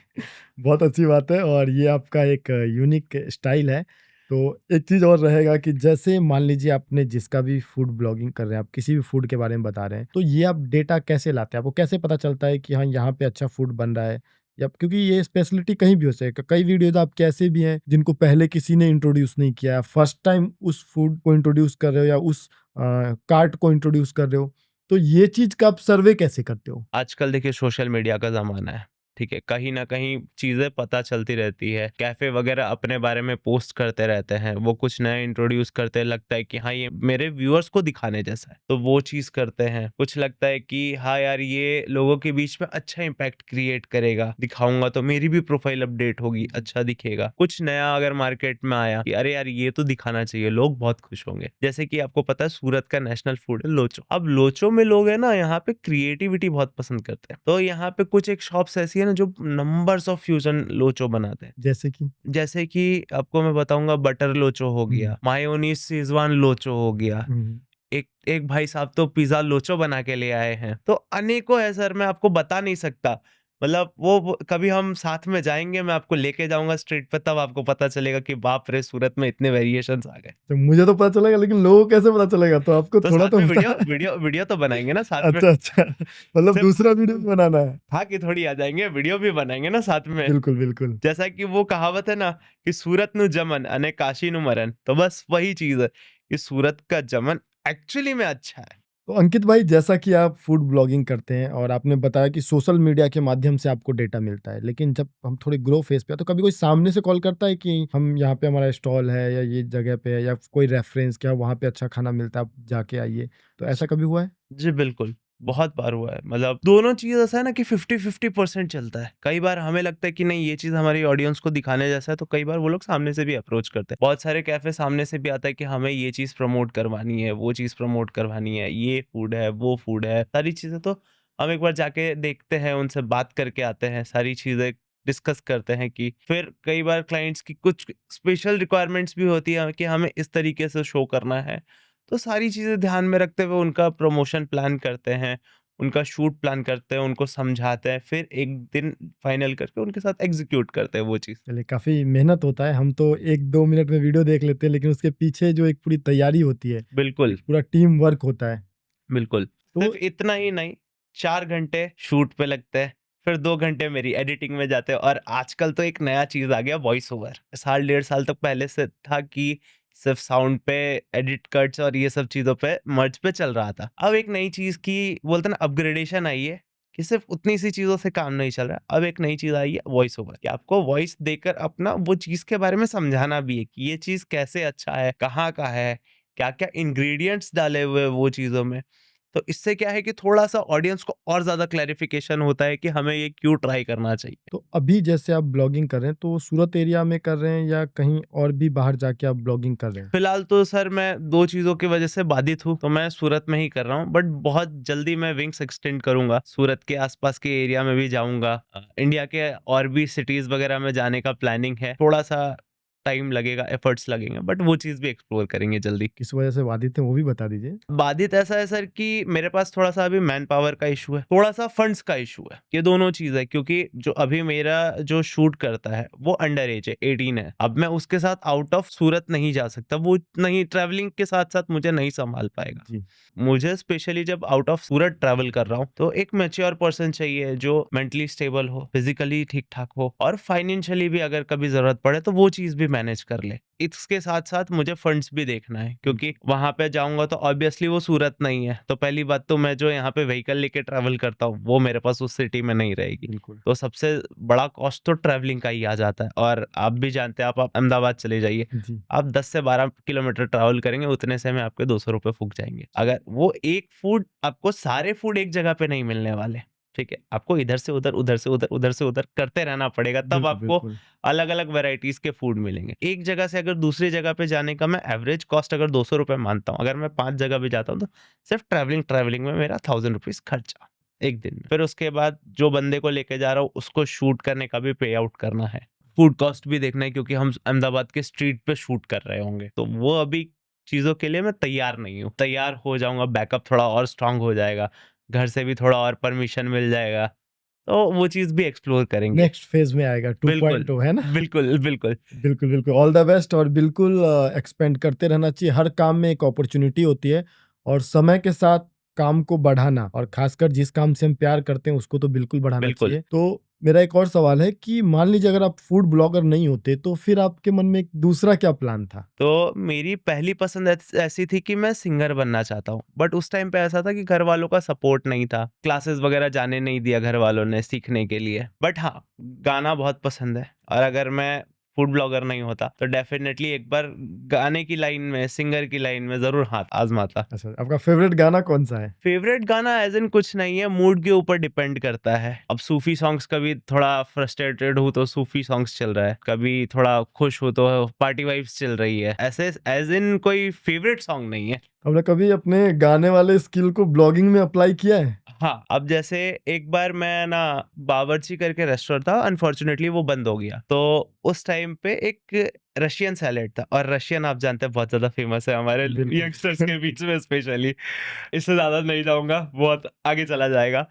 बहुत अच्छी बात है और ये आपका एक यूनिक स्टाइल है। तो एक चीज़ और रहेगा कि जैसे मान लीजिए आपने जिसका भी फूड ब्लॉगिंग कर रहे हैं, आप किसी भी फूड के बारे में बता रहे हैं, तो ये आप डेटा कैसे लाते हैं? आपको कैसे पता चलता है कि हाँ, यहाँ पे अच्छा फूड बन रहा है? या क्योंकि ये स्पेशलिटी कहीं भी हो सके, कई वीडियोज़ आपके ऐसे भी हैं जिनको पहले किसी ने इंट्रोड्यूस नहीं किया है, फर्स्ट टाइम उस फूड को इंट्रोड्यूस कर रहे हो या उस कार्ट को इंट्रोड्यूस कर रहे हो, तो ये चीज़ का आप सर्वे कैसे करते हो? आजकल देखिए सोशल मीडिया का ज़माना है, ठीक है? कहीं न कहीं चीज़ें पता चलती रहती है। कैफ़े वगैरह अपने बारे में पोस्ट करते रहते हैं। वो कुछ नया इंट्रोड्यूस करते हैं, लगता है कि हाँ, ये मेरे व्यूअर्स को दिखाने जैसा है, तो वो चीज़ करते हैं। कुछ लगता है कि हाँ यार, ये लोगों के बीच में अच्छा इम्पैक्ट क्रिएट करेगा, दिखाऊँगा तो मेरी भी प्रोफ़ाइल अपडेट होगी, अच्छा दिखेगा। कुछ नया अगर मार्केट में आया कि अरे यार, ये तो दिखाना चाहिए, लोग बहुत खुश होंगे। जैसे कि आपको पता है सूरत का नेशनल फूड है लोचो। अब लोचो में लोग हैं ना, यहाँ पे क्रिएटिविटी बहुत पसंद करते हैं। तो यहाँ पे कुछ एक शॉप्स ऐसी है ना जो नंबर्स ऑफ फ्यूजन लोचो बनाते हैं। जैसे कि? जैसे कि आपको मैं बताऊँगा, बटर लोचो हो गया, हुँ। मायोनीज़ शेज़वान लोचो हो गया। हुँ। एक एक भाई साहब तो पिज़्ज़ा लोचो बना के ले आए हैं। तो अनेकों है सर, मैं आपको बता नहीं सकता। मतलब वो कभी हम साथ में जाएँगे, मैं आपको लेके जाऊँगा स्ट्रीट पे, तब आपको पता चलेगा कि बाप रे! सूरत में इतने वेरिएशंस आ गए। तो मुझे तो पता चलेगा लेकिन लोगों को कैसे पता चलेगा? तो आपको तो थोड़ा साथ तो में बता। वीडियो तो बनाएँगे ना साथ में। अच्छा, अच्छा। मतलब सिर्फ दूसरा वीडियो भी बनाना है। खा के थोड़ी आ जाएँगे, वीडियो भी बनाएँगे ना साथ में। बिल्कुल, बिल्कुल। जैसा कि वो कहावत है ना कि सूरत नु जमन अने काशी नु मरन, तो बस वही चीज़ है कि सूरत का जमन एक्चुअली में अच्छा है। तो अंकित भाई जैसा कि आप फूड ब्लॉगिंग करते हैं और आपने बताया कि सोशल मीडिया के माध्यम से आपको डेटा मिलता है। लेकिन जब हम थोड़े ग्रो फेज़ पे हैं तो कभी कोई सामने से कॉल करता है कि हम यहाँ पे हमारा स्टॉल है या ये जगह पे है या कोई रेफ़रेंस क्या वहाँ पे अच्छा खाना मिलता है आप जाके आइए। तो ऐसा कभी हुआ है? जी, बिल्कुल। बहुत बार हुआ है। मतलब दोनों चीज़ ऐसा है ना कि 50-50% चलता है। कई बार हमें लगता है कि नहीं, ये चीज़ हमारी ऑडियंस को दिखाने जैसा है, तो कई बार वो लोग सामने से भी अप्रोच करते हैं। बहुत सारे कैफ़े सामने से भी आता है कि हमें ये चीज़ प्रमोट करवानी है, वो चीज़ प्रमोट करवानी है, ये फूड है, वो फूड है, सारी चीज़ें। तो हम एक बार जाके देखते हैं, उनसे बात करके आते हैं, सारी चीज़ें डिस्कस करते हैं कि फिर कई बार क्लाइंट्स की कुछ स्पेशल रिक्वायरमेंट्स भी होती है कि हमें इस तरीके से शो करना है। तो सारी चीज़ें ध्यान में रखते हुए उनका प्रमोशन प्लान करते हैं, उनका शूट प्लान करते हैं, उनको समझाते हैं, फिर एक दिन फाइनल करके उनके साथ एग्ज़ीक्यूट करते हैं वो चीज़। चलिए काफ़ी मेहनत होता है। हम तो 1-2 मिनट में वीडियो देख लेते हैं लेकिन उसके पीछे जो एक पूरी तैयारी होती है, बिल्कुल, एक पूरा टीम वर्क होता है। बिल्कुल। तो सिर्फ़ इतना ही नहीं, 4 घंटे शूट पे लगते हैं, फिर 2 घंटे मेरी एडिटिंग में जाते हैं और आजकल तो एक नया चीज़ आ गया, वॉइस ओवर। साल डेढ़ साल तक पहले से था कि सिर्फ़ साउंड पे, एडिट कट्स और ये सब चीज़ों पे, मर्ज पे चल रहा था। अब एक नई चीज़ की बोलते हैं ना अपग्रेडेशन आई है कि सिर्फ़ उतनी सी चीज़ों से काम नहीं चल रहा। अब एक नई चीज़ आई है, वॉइस ओवर, कि आपको वॉइस देकर अपना वो चीज़ के बारे में समझाना भी है कि ये चीज़ कैसे अच्छा है, कहाँ का है, क्या-क्या इंग्रीडिएंट्स डाले हुए हैं वो चीज़ों में। तो इससे क्या है कि थोड़ा-सा ऑडियंस को और ज़्यादा क्लैरिफ़िकेशन होता है कि हमें ये क्यों ट्राई करना चाहिए। तो अभी जैसे आप ब्लॉगिंग कर रहे हैं, तो सूरत एरिया में कर रहे हैं या कहीं और भी बाहर जाके आप ब्लॉगिंग कर रहे हैं? फिलहाल तो सर मैं 2 चीज़ों की वज़ह से बाधित हूँ, तो मैं सूरत में ही कर रहा हूँ, बट बहुत जल्दी मैं विंग्स एक्सटेंड करूँगा, सूरत के आस-पास के एरिया में भी जाऊँगा। इंडिया के और भी सिटीज़ वग़ैरह में जाने का प्लानिंग है। थोड़ा-सा टाइम लगेगा, एफर्ट्स लगेंगे, बट वो चीज़ भी एक्सप्लोर करेंगे जल्दी। किस वजह से बाधित हैं वो भी बता दीजिए? बाधित ऐसा है सर कि मेरे पास थोड़ा-सा अभी मैन पावर का इश्यू है, थोड़ा-सा फंड्स का इश्यू है। ये दोनों चीज़ है क्योंकि जो अभी मेरा जो शूट करता है वो अंडर एज है, 18 है। अब मैं उसके साथ आउट ऑफ सूरत नहीं जा सकता, वो नहीं ट्रैवलिंग के साथ-साथ मुझे नहीं सँभाल पाएगा। जी। मुझे स्पेशली जब आउट ऑफ सूरत ट्रैवल कर रहा हूँ, तो एक मैच्योर पर्सन चाहिए जो मेंटली स्टेबल हो, फिज़िकली ठीक-ठाक हो और फाइनेंशियली भी अगर कभी ज़रूरत पड़े तो वो चीज़ भी मैनेज कर ले। इसके साथ-साथ मुझे फंड्स भी देखना है क्योंकि वहाँ पे जाऊँगा तो ऑब्वियसली वो सूरत नहीं है। तो पहली बात तो मैं जो यहाँ पे व्हीकल लेके ट्रैवल करता हूँ, वो मेरे पास उस सिटी में नहीं रहेगी। बिल्कुल। तो सबसे बड़ा कॉस्ट तो ट्रैवलिंग का ही आ जाता है और आप भी जानते हैं आप अहमदाबाद चले जाइए, जी। आप 10 से 12 किलोमीटर ट्रैवल करेंगे, उतने से में आपके 200 रुपए फूक जाएँगे। अगर वो एक फूड आपको सारे फूड एक जगह पे नहीं मिलने वाले, ठीक है? आपको इधर से उधर, उधर से उधर, उधर से उधर करते रहना पड़ेगा, तब बिल्कुल, आपको बिल्कुल। अलग-अलग वैराइटीज़ के फूड मिलेंगे। एक जगह से अगर दूसरी जगह पे जाने का मैं एवरेज कॉस्ट अगर 200 रुपए मानता हूँ, अगर मैं 5 जगह भी जाता हूँ, तो सिर्फ ट्रैवलिंग में मेरा 1000 रुपीज़ खर्चा, 1 दिन में। फिर उसके बाद जो बंदे को लेके जा रहा हूँ, उसको शूट करने का भी पे आउट करना है। फूड कॉस्ट भी देखना है क्योंकि हम अहमदाबाद के स्ट्रीट पे शूट कर रहे होंगे, तो वो अभी चीज़ों के लिए मैं तैयार नहीं हूँ। तैयार हो जाऊँगा, बैकअप थोड़ा और स्ट्रॉन्ग हो जाएगा, घर से भी थोड़ा और परमिशन मिल जाएगा, तो वो चीज़ भी एक्सप्लोर करेंगे। नेक्स्ट फेज़ में आएगा बिल्कुल, 2.0 है ना? बिल्कुल, बिल्कुल। बिल्कुल, बिल्कुल। ऑल द बेस्ट और बिल्कुल एक्सपेंड करते रहना चाहिए। हर काम में एक अपॉर्च्युनिटी होती है और समय के साथ काम को बढ़ाना और ख़ासकर जिस काम से हम प्यार करते हैं उसको तो बिल्कुल बढ़ाना बिल्कुल। चाहिए। तो मेरा एक और सवाल है कि मान लीजिए अगर आप फूड ब्लॉगर नहीं होते तो फिर आपके मन में एक दूसरा क्या प्लान था? तो मेरी पहली पसंद ऐसी थी कि मैं सिंगर बनना चाहता हूँ, बट उस टाइम पे ऐसा था कि घर वालों का सपोर्ट नहीं था, क्लासेस वगैरह जाने नहीं दिया घर वालों ने सीखने के लिए। बट हाँ, गाना बहुत पसंद है और अगर मैं फूड ब्लॉगर नहीं होता तो डेफिनेटली एक बार गाने की लाइन में, सिंगर की लाइन में ज़रूर हाथ आज़माता। अच्छा, आपका फ़ेवरेट गाना कौन-सा है? फेवरेट गाना एज़ इन कुछ नहीं है, मूड के ऊपर डिपेंड करता है। अब सूफ़ी सॉन्ग्स कभी थोड़ा फ्रस्ट्रेटेड हूँ तो सूफ़ी सॉन्ग्स चल रहा है, कभी थोड़ा खुश हूँ तो पार्टी वाइब्स चल रही है। ऐसे एज़ इन कोई फेवरेट सॉन्ग नहीं है। आपने कभी अपने गाने वाले स्किल को ब्लॉगिंग में अप्लाई किया है? हाँ, अब जैसे एक बार मैं ना बावर्ची करके रेस्टोरेंट था, अनफॉर्च्यूनेटली वो बंद हो गया। तो उस टाइम पे एक रशियन सैलेड था और रशियन आप जानते हैं बहुत ज़्यादा फ़ेमस है हमारे बिल्कुल। यंगस्टर्स के बीच में स्पेशली। इससे ज़्यादा नहीं जाऊँगा, बहुत आगे चला जाएगा।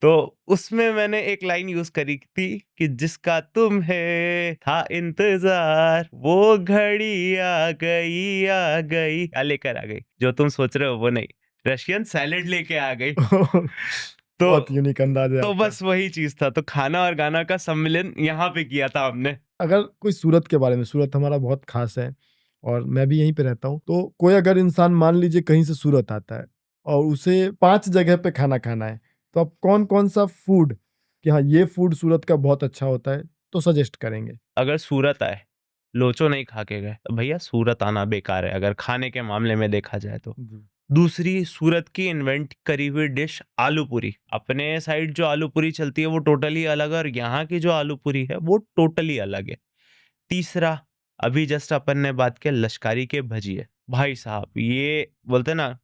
तो उसमें मैंने एक लाइन यूज़ करी थी कि जिसका तुम्हें था इंतज़ार, वो घड़ी आ गई, लेकर आ गई। जो तुम सोच रहे हो वो नहीं, रशियन सैलेड लेके आ गई। तो बहुत यूनिक अंदाज़ है तो आपका। बस वही चीज़ था, तो खाना और गाना का सम्मिलन यहाँ पे किया था हमने। अगर कोई सूरत के बारे में, सूरत हमारा बहुत ख़ास है और मैं भी यहीं पे रहता हूँ। तो कोई अगर इंसान मान लीजिए कहीं से सूरत आता है और उसे 5 जगह पे खाना खाना है, तो आप कौन-कौन सा फूड कि हाँ, ये फूड सूरत का बहुत अच्छा होता है, तो सजेस्ट करेंगे? अगर सूरत आए, लोचो नहीं खा के गए, तो भैया सूरत आना बेकार है, अगर खाने के मामले में देखा जाए तो। जी। दूसरी सूरत की इन्वेंट करी हुई डिश आलू पूरी। अपने साइड जो आलू पूरी चलती है वो टोटली अलग है और यहाँ की जो आलू पूरी है वो टोटली अलग है। तीसरा, अभी जस्ट अपन ने बात किया लश्कारी के भजिए। भाई साहब ये बोलते हैं ना,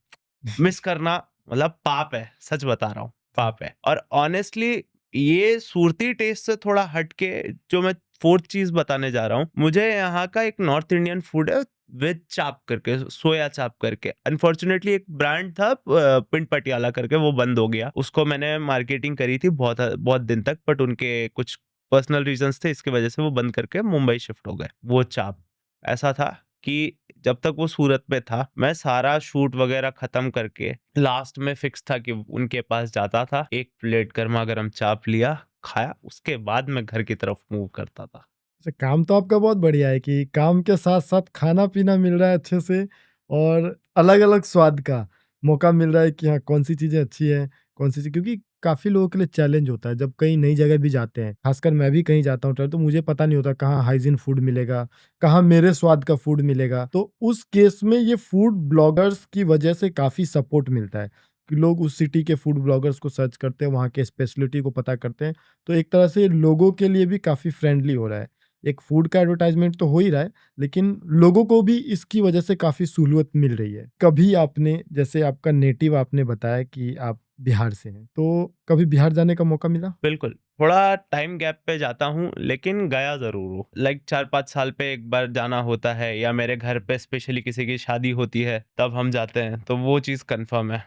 मिस करना मतलब पाप है, सच बता रहा हूँ, पाप है। और ऑनेस्टली ये सूरती टेस्ट से थोड़ा हट के जो मैं 4th चीज़ बताने जा रहा हूँ, मुझे यहाँ का एक नॉर्थ इंडियन फूड है वेज चाप करके, सोया चाप करके। अनफॉर्च्यूनेटली एक ब्रांड था पिंड पटियाला करके, वो बंद हो गया। उसको मैंने मार्केटिंग करी थी बहुत बहुत दिन तक, बट उनके कुछ पर्सनल रीजंस थे, इसकी वजह से वो बंद करके मुंबई शिफ्ट हो गए। वो चाप ऐसा था कि जब तक वो सूरत में था, मैं सारा शूट वगैरह खत्म करके लास्ट में फिक्स था कि उनके पास जाता था, एक प्लेट गरमा-गरम चाप लिया, खाया, उसके बाद मैं घर की तरफ मूव करता था। वैसे काम तो आपका बहुत बढ़िया है कि काम के साथ-साथ खाना-पीना मिल रहा है अच्छे से और अलग-अलग स्वाद का मौका मिल रहा है कि हाँ, कौन-सी चीज़ें अच्छी हैं, कौन-सी चीज़ क्योंकि काफ़ी लोगों के लिए चैलेंज होता है जब कहीं नई जगह भी जाते हैं। ख़ासकर मैं भी कहीं जाता हूँ ट्रैवल तो मुझे पता नहीं होता कहाँ हाइजीन फूड मिलेगा, कहाँ मेरे स्वाद का फूड मिलेगा। तो उस केस में ये फूड ब्लॉगर्स की वजह से काफ़ी सपोर्ट मिलता है। कि लोग उस सिटी के फूड ब्लॉगर्स को सर्च करते हैं, वहाँ के स्पेशलिटी को पता करते हैं। तो एक तरह से लोगों के लिए भी काफ़ी फ्रेंडली हो रहा है। एक फूड का एडवर्टाइज़मेंट तो हो ही रहा है, लेकिन लोगों को भी इसकी वजह से काफ़ी सहूलियत मिल रही है। कभी आपने, जैसे आपका नेटिव आपने बताया कि आप बिहार से हैं, तो कभी बिहार जाने का मौका मिला? बिल्कुल, थोड़ा टाइम गैप पे जाता हूँ, लेकिन गया ज़रूर हूँ। लाइक 4-5 साल पे एक बार जाना होता है, या मेरे घर पे स्पेशली किसी की शादी होती है, तब हम जाते हैं, तो वो चीज़ कन्फर्म है।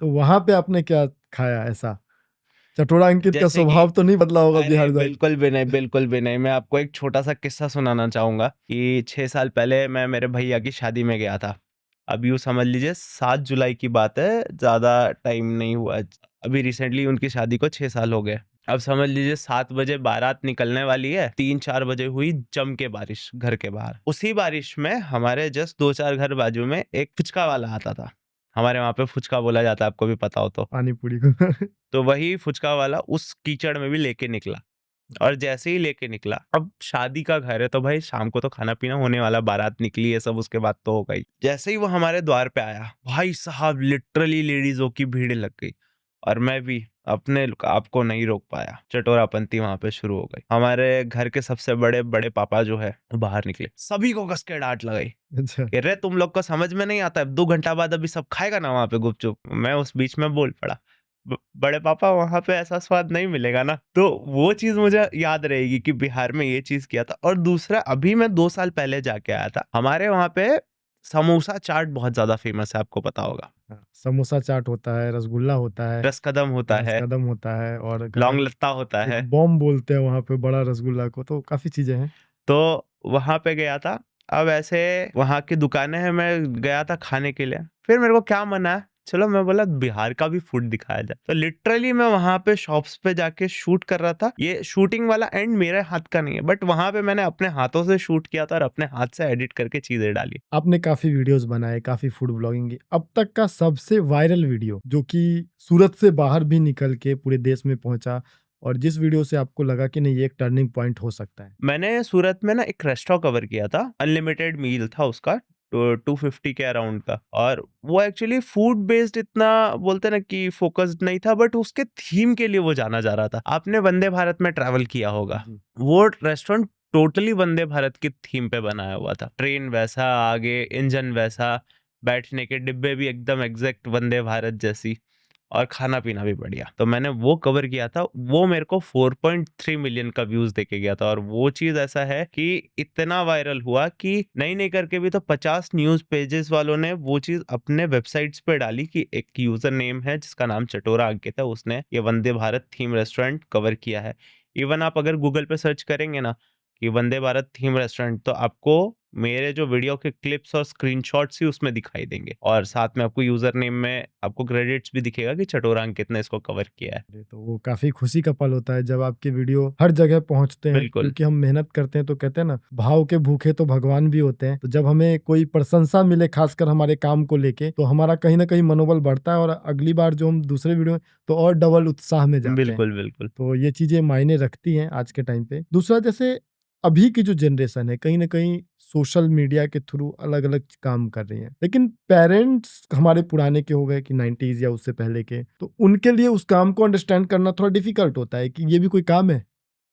तो वहाँ पे आपने क्या खाया ऐसा? चटोरा अंकित का जैसे कि स्वभाव तो नहीं बदला होगा अरे! बिहार जाके? बिल्कुल भी नहीं, बिल्कुल भी नहीं। मैं आपको एक छोटा-सा किस्सा सुनाना चाहूँगा कि 6 साल पहले मैं मेरे भैया की शादी में गया था। अब यूँ समझ लीजिए 7 जुलाई की बात है, ज़्यादा टाइम नहीं हुआ। अभी रिसेंटली उनकी शादी को 6 साल हो गए। अब समझ लीजिए 7 बजे बारात निकलने वाली है, 3-4 बजे हुई जम के बारिश घर के बाहर। उसी बारिश में हमारे जस्ट 2-4 घर बाजू में एक फुचका वाला आता था। हमारे वहाँ पे फुचका बोला जाता है, आपको भी पता हो तो। पानी पूरी को। तो वही फुचका वाला उस कीचड़ में भी लेके निकला, और जैसे ही लेके निकला, अब शादी का घर है तो भाई शाम को तो खाना-पीना होने वाला, बारात निकली है सब, उसके बाद तो होगा ही। जैसे ही वो हमारे द्वार पे आया, भाई साहब लिटरली लेडीज़ों की भीड़ लग गई, और मैं भी अपने आप को नहीं रोक पाया। चटोरापंती वहाँ पे शुरू हो गई। हमारे घर के सबसे बड़े पापा जो है, वो बाहर निकले। सभी को कस के डाँट लगाई। अच्छा। कह रहे तुम लोग को समझ में नहीं आता है, 2 घंटा बाद अभी सब खाएगा ना वहाँ पे गुपचुप। मैं उस बीच में बोल पड़ा, बड़े पापा वहाँ पे ऐसा स्वाद नहीं मिलेगा ना। तो वो चीज़ मुझे याद रहेगी कि बिहार में ये चीज़ किया था। और दूसरा, अभी मैं 2 साल पहले जाके आया था। हमारे वहाँ पे समोसा चाट बहुत ज़्यादा फ़ेमस है, आपको पता होगा। हाँ, समोसा चाट होता है, रसगुल्ला होता है, रसकदम होता है, रसकदम होता है और लौंग लत्ता होता एक है। बॉम्ब बोलते हैं वहाँ पे बड़ा रसगुल्ला को, तो काफ़ी चीज़ें हैं। तो वहाँ पे गया था। अब ऐसे वहाँ की दुकानें हैं, मैं गया था खाने के लिए। फिर मेरे को क्या मन आया, चलो मैं बोला बिहार का भी फूड दिखाया जाए। तो लिटरली मैं वहाँ पे शॉप्स पे जाके शूट कर रहा था। ये शूटिंग वाला एंड मेरे हाथ का नहीं है, बट वहाँ पे मैंने अपने हाथों से शूट किया था और अपने हाथ से एडिट करके चीज़ें डाली। आपने काफ़ी वीडियोज़ बनाए, काफ़ी फूड ब्लॉगिंग की। अब तक का सबसे वायरल वीडियो जो कि सूरत से बाहर भी निकल के पूरे देश में पहुँचा और जिस वीडियो से आपको लगा कि नहीं ये एक टर्निंग पॉइंट हो सकता है? मैंने सूरत में ना एक रेस्टोरेंट कवर किया था, अनलिमिटेड मील था उसका, तो 250 के अराउंड का, और वो एक्चुअली फूड बेस्ड इतना बोलते हैं ना कि फोकस्ड नहीं था, बट उसके थीम के लिए वो जाना जा रहा था। आपने वंदे भारत में ट्रैवल किया होगा, जी। वो रेस्टोरेंट टोटली वंदे भारत की थीम पे बनाया हुआ था। ट्रेन वैसा, आगे इंजन वैसा, बैठने के डिब्बे भी एकदम एग्जैक्ट वंदे भारत जैसी, और खाना-पीना भी बढ़िया। तो मैंने वो कवर किया था, वो मेरे को 4.3 मिलियन का व्यूज़ देके गया था, और वो चीज़ ऐसा है कि इतना वायरल हुआ कि नहीं-नहीं करके भी तो 50 न्यूज़ पेजेज़ वालों ने वो चीज़ अपने वेबसाइट्स पे डाली कि एक यूज़र नेम है जिसका नाम चटोरा अंकित है, उसने ये Vande Bharat theme restaurant cover किया है। इवन आप अगर गूगल पे सर्च करेंगे ना कि वंदे भारत थीम रेस्टोरेंट, तो आपको मेरे जो वीडियो के क्लिप्स और स्क्रीनशॉट्स ही उसमें दिखाई देंगे, और साथ में आपको यूजर नेम में आपको क्रेडिट्स भी दिखेगा कि चटोरा अंकित ने इसको कवर किया है। अरे, तो वो काफ़ी खुशी का पल होता है जब आपके वीडियो हर जगह पहुँचते हैं, बिल्कुल। क्योंकि हम मेहनत करते हैं तो कहते हैं ना, भाव के भूखे तो भगवान भी होते हैं। तो जब हमें कोई प्रशंसा मिले खासकर हमारे काम को लेके, तो हमारा कहीं न कहीं मनोबल बढ़ता है और अगली बार जो हम दूसरे वीडियो में तो और डबल उत्साह में जाते हैं। बिल्कुल, बिल्कुल। तो ये चीज़ें मायने रखती हैं आज के टाइम पे। दूसरा, जैसे अभी की जो जनरेशन है कहीं न कहीं सोशल मीडिया के थ्रू अलग-अलग काम कर रही हैं। लेकिन पेरेंट्स हमारे पुराने के हो गए कि 90s या उससे पहले के, तो उनके लिए उस काम को अंडरस्टैंड करना थोड़ा डिफ़िकल्ट होता है कि ये भी कोई काम है?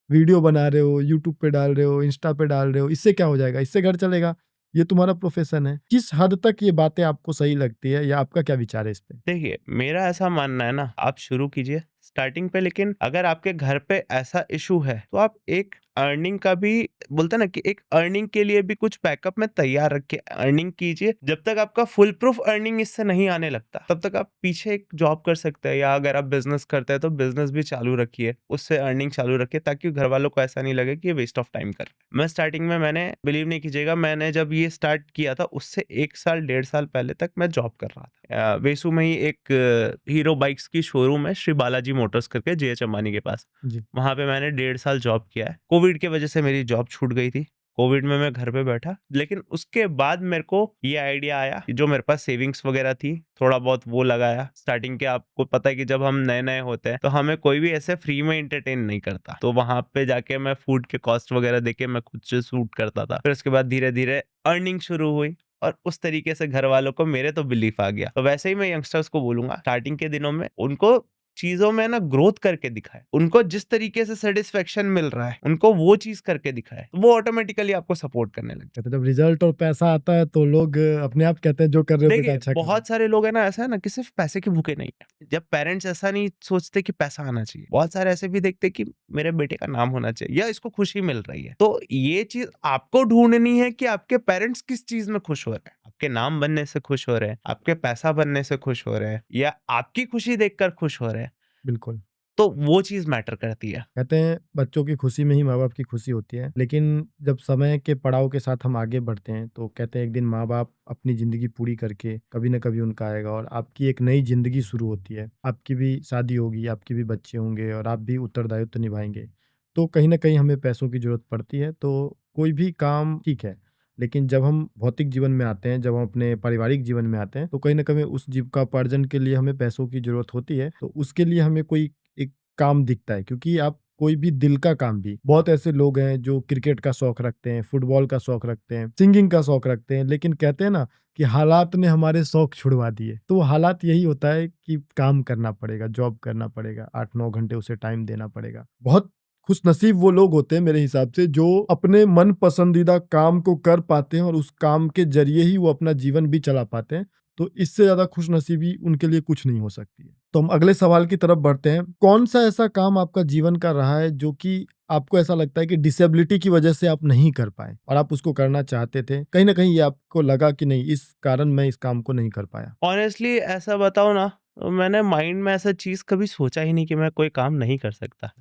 वीडियो बना रहे हो, यूट्यूब पे डाल रहे हो, इंस्टा पे डाल रहे हो, इससे क्या हो जाएगा? इससे घर चलेगा? ये तुम्हारा प्रोफ़ेशन है। किस हद तक ये बातें आपको सही लगती है या आपका क्या विचार है इस पे? देखिए, मेरा ऐसा मानना है ना, आप शुरू कीजिए स्टार्टिंग पे, लेकिन अगर आपके घर पे ऐसा इशू है, तो आप एक अर्निंग का भी बोलते हैं ना कि एक अर्निंग के लिए भी कुछ बैकअप में तैयार रख के अर्निंग कीजिए। जब तक आपका फुल प्रूफ अर्निंग इससे नहीं आने लगता, तब तक आप पीछे एक जॉब कर सकते हैं, या अगर आप बिज़नेस करते हैं, तो बिज़नेस भी चालू रखिए, उससे अर्निंग चालू रखिए, ताकि घर वालों को ऐसा नहीं लगे कि ये वेस्ट ऑफ टाइम कर रहे हैं। मैं स्टार्टिंग में, मैंने बिलीव नहीं कीजिएगा, मैंने जब ये स्टार्ट किया था, उससे 1 साल, 1.5 साल पहले तक मैं जॉब कर रहा था। वेसू में ही एक हीरो बाइक्स की शोरूम है, श्री बालाजी मोटर्स करके, जेएच अंबानी के पास। जी। वहाँ पे मैंने 1.5 साल जॉब किया है। कोविड की वजह से मेरी जॉब छूट गई थी। कोविड में मैं घर पे बैठा, लेकिन उसके बाद मेरे को ये आइडिया आया कि जो मेरे पास सेविंग्स वगैरह थी, थोड़ा बहुत वो लगाया। स्टार्टिंग के आपको पता है कि जब हम नए-नए होते हैं, तो हमें कोई भी ऐसे फ्री में एंटरटेन नहीं करता। तो वहाँ पे जाके मैं फूड के कॉस्ट वगैरह देके मैं खुद से शूट करता था। फिर उसके बाद धीरे-धीरे अर्निंग शुरू हुई। और उस तरीके से घर वालों को मेरे तो बिलीफ आ गया। तो वैसे ही मैं यंगस्टर्स को बोलूंगा, स्टार्टिंग के दिनों में उनको चीजों में ना ग्रोथ करके दिखाए। उनको जिस तरीके से सेटिस्फेक्शन मिल रहा है, उनको वो चीज करके दिखाए, तो वो ऑटोमेटिकली आपको सपोर्ट करने लगता है। कहते हैं, जब रिजल्ट और पैसा आता है तो लोग अपने आप कहते हैं जो कर रहे हो बेटा देखिए, अच्छा कर रहे हो। बहुत सारे लोग है ना, ऐसा है ना कि सिर्फ पैसे के भूखे नहीं है। जब पेरेंट्स ऐसा नहीं सोचते कि पैसा आना चाहिए, बहुत सारे ऐसे भी देखते कि मेरे बेटे का नाम होना चाहिए या इसको खुशी मिल रही है। तो ये चीज आपको ढूंढनी है कि आपके पेरेंट्स किस चीज में खुश हो रहे हैं। आपके नाम बनने से खुश हो रहे हैं, आपके पैसा बनने से खुश हो रहे हैं, या आपकी खुशी देखकर खुश हो रहे हैं। बिल्कुल। तो वो चीज मैटर करती है। कहते हैं बच्चों की खुशी में ही माँ बाप की खुशी होती है, लेकिन जब समय के पड़ाव के साथ हम आगे बढ़ते हैं तो कहते हैं एक दिन माँ बाप अपनी जिंदगी पूरी करके कभी ना कभी उनका आएगा और आपकी एक नई जिंदगी शुरू होती है। आपकी भी शादी होगी, आपके भी बच्चे होंगे और आप भी उत्तरदायित्व निभाएंगे। तो कहीं ना कहीं हमें पैसों की जरूरत पड़ती है। तो कोई भी काम ठीक है, लेकिन जब हम भौतिक जीवन में आते हैं, जब हम अपने पारिवारिक जीवन में आते हैं, तो कहीं ना कहीं उस जीविकोपार्जन के लिए हमें पैसों की जरूरत होती है। तो उसके लिए हमें कोई एक काम दिखता है, क्योंकि आप कोई भी दिल का काम भी, बहुत ऐसे लोग हैं जो क्रिकेट का शौक रखते हैं, फुटबॉल का शौक रखते हैं, सिंगिंग का शौक रखते हैं, लेकिन कहते हैं ना कि हालात ने हमारे शौक छुड़वा दिए। तो वो हालात यही होता है कि काम करना पड़ेगा, जॉब करना पड़ेगा, 8-9 घंटे उसे टाइम देना पड़ेगा। बहुत खुश नसीब वो लोग होते हैं मेरे हिसाब से जो अपने मन पसंदीदा काम को कर पाते हैं और उस काम के जरिए ही वो अपना जीवन भी चला पाते हैं। तो इससे ज्यादा खुश नसीबी उनके लिए कुछ नहीं हो सकती है। तो हम अगले सवाल की तरफ बढ़ते हैं। कौन सा ऐसा काम आपका जीवन का रहा है जो कि आपको ऐसा लगता है कि डिसेबिलिटी की वजह से आप नहीं कर पाए और आप उसको करना चाहते थे, कहीं ना कहीं ये आपको लगा कि नहीं, इस कारण मैं इस काम को नहीं कर पाया? ऑनेस्टली ऐसा बताओ ना, तो मैंने माइंड में ऐसा चीज कभी सोचा ही नहीं कि मैं कोई काम नहीं कर सकता।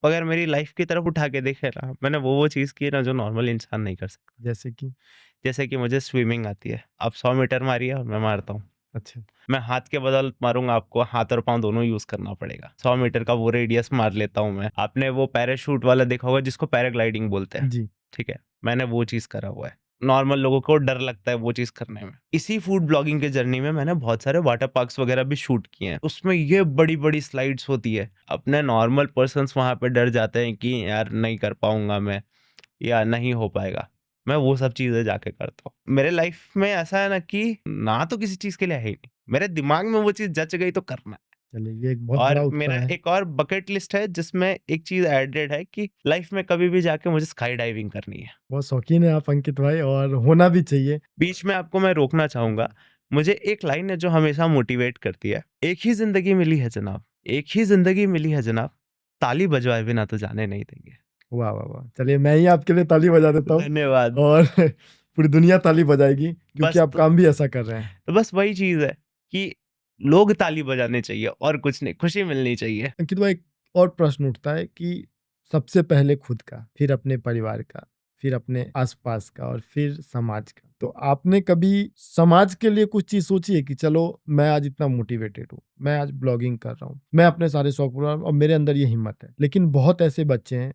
अगर मेरी लाइफ की तरफ उठा के देखे ना, मैंने वो चीज की है ना जो नॉर्मल इंसान नहीं कर सकता। जैसे कि? जैसे कि मुझे स्विमिंग आती है। आप 100 मीटर मारिए और मैं मारता हूँ। अच्छा। मैं हाथ के बदौलत मारूंगा, आपको हाथ और पाँव दोनों यूज करना पड़ेगा। 100 मीटर का वो रेडियस मार लेता हूँ मैं। आपने वो पैराशूट वाला देखा होगा जिसको पैराग्लाइडिंग बोलते हैं, जी। ठीक है? मैंने वो चीज करा हुआ है। नॉर्मल लोगों को डर लगता है वो चीज करने में। इसी फूड ब्लॉगिंग के जर्नी में मैंने बहुत सारे वाटर पार्क्स वगैरह भी शूट किए हैं। उसमें ये बड़ी बड़ी स्लाइड्स होती है। अपने नॉर्मल पर्सन्स वहां पे डर जाते हैं कि यार नहीं कर पाऊंगा मैं, या नहीं हो पाएगा। मैं वो सब चीजें जाके करता हूँ। मेरे लाइफ में ऐसा है ना कि ना तो किसी चीज के लिए है ही नहीं, मेरे दिमाग में वो चीज जच गई तो करना है। चलिए, ये एक बहुत बड़ा और उत्साह मेरा है। एक और बकेट लिस्ट है जिसमें एक चीज एडेड है कि लाइफ में कभी भी जाके मुझे स्काई डाइविंग करनी है। बहुत शौकीन है आप अंकित भाई, और होना भी चाहिए। बीच में आपको मैं रोकना चाहूंगा। मुझे एक लाइन है जो हमेशा मोटिवेट करती है। एक ही जिंदगी मिली है जनाब, एक ही जिंदगी मिली है जनाब, ताली बजवाए बिना तो जाने नहीं देंगे। वाह वाह वाह! चलिए, मैं ही आपके लिए ताली बजा देता हूँ धन्यवाद। और पूरी दुनिया ताली बजाएगी, क्योंकि बस आप काम भी ऐसा कर रहे हैं। तो बस वही चीज है कि लोग ताली बजाने चाहिए और कुछ नहीं, खुशी मिलनी चाहिए। अंकित भाई, एक और प्रश्न उठता है कि सबसे पहले खुद का, फिर अपने परिवार का, फिर अपने आसपास का और फिर समाज का। तो आपने कभी समाज के लिए कुछ चीज सोची है कि चलो मैं आज इतना मोटिवेटेड हूँ, मैं आज ब्लॉगिंग कर रहा हूँ, मैं अपने सारे शौक पूरा और मेरे अंदर ये हिम्मत है, लेकिन बहुत ऐसे बच्चे हैं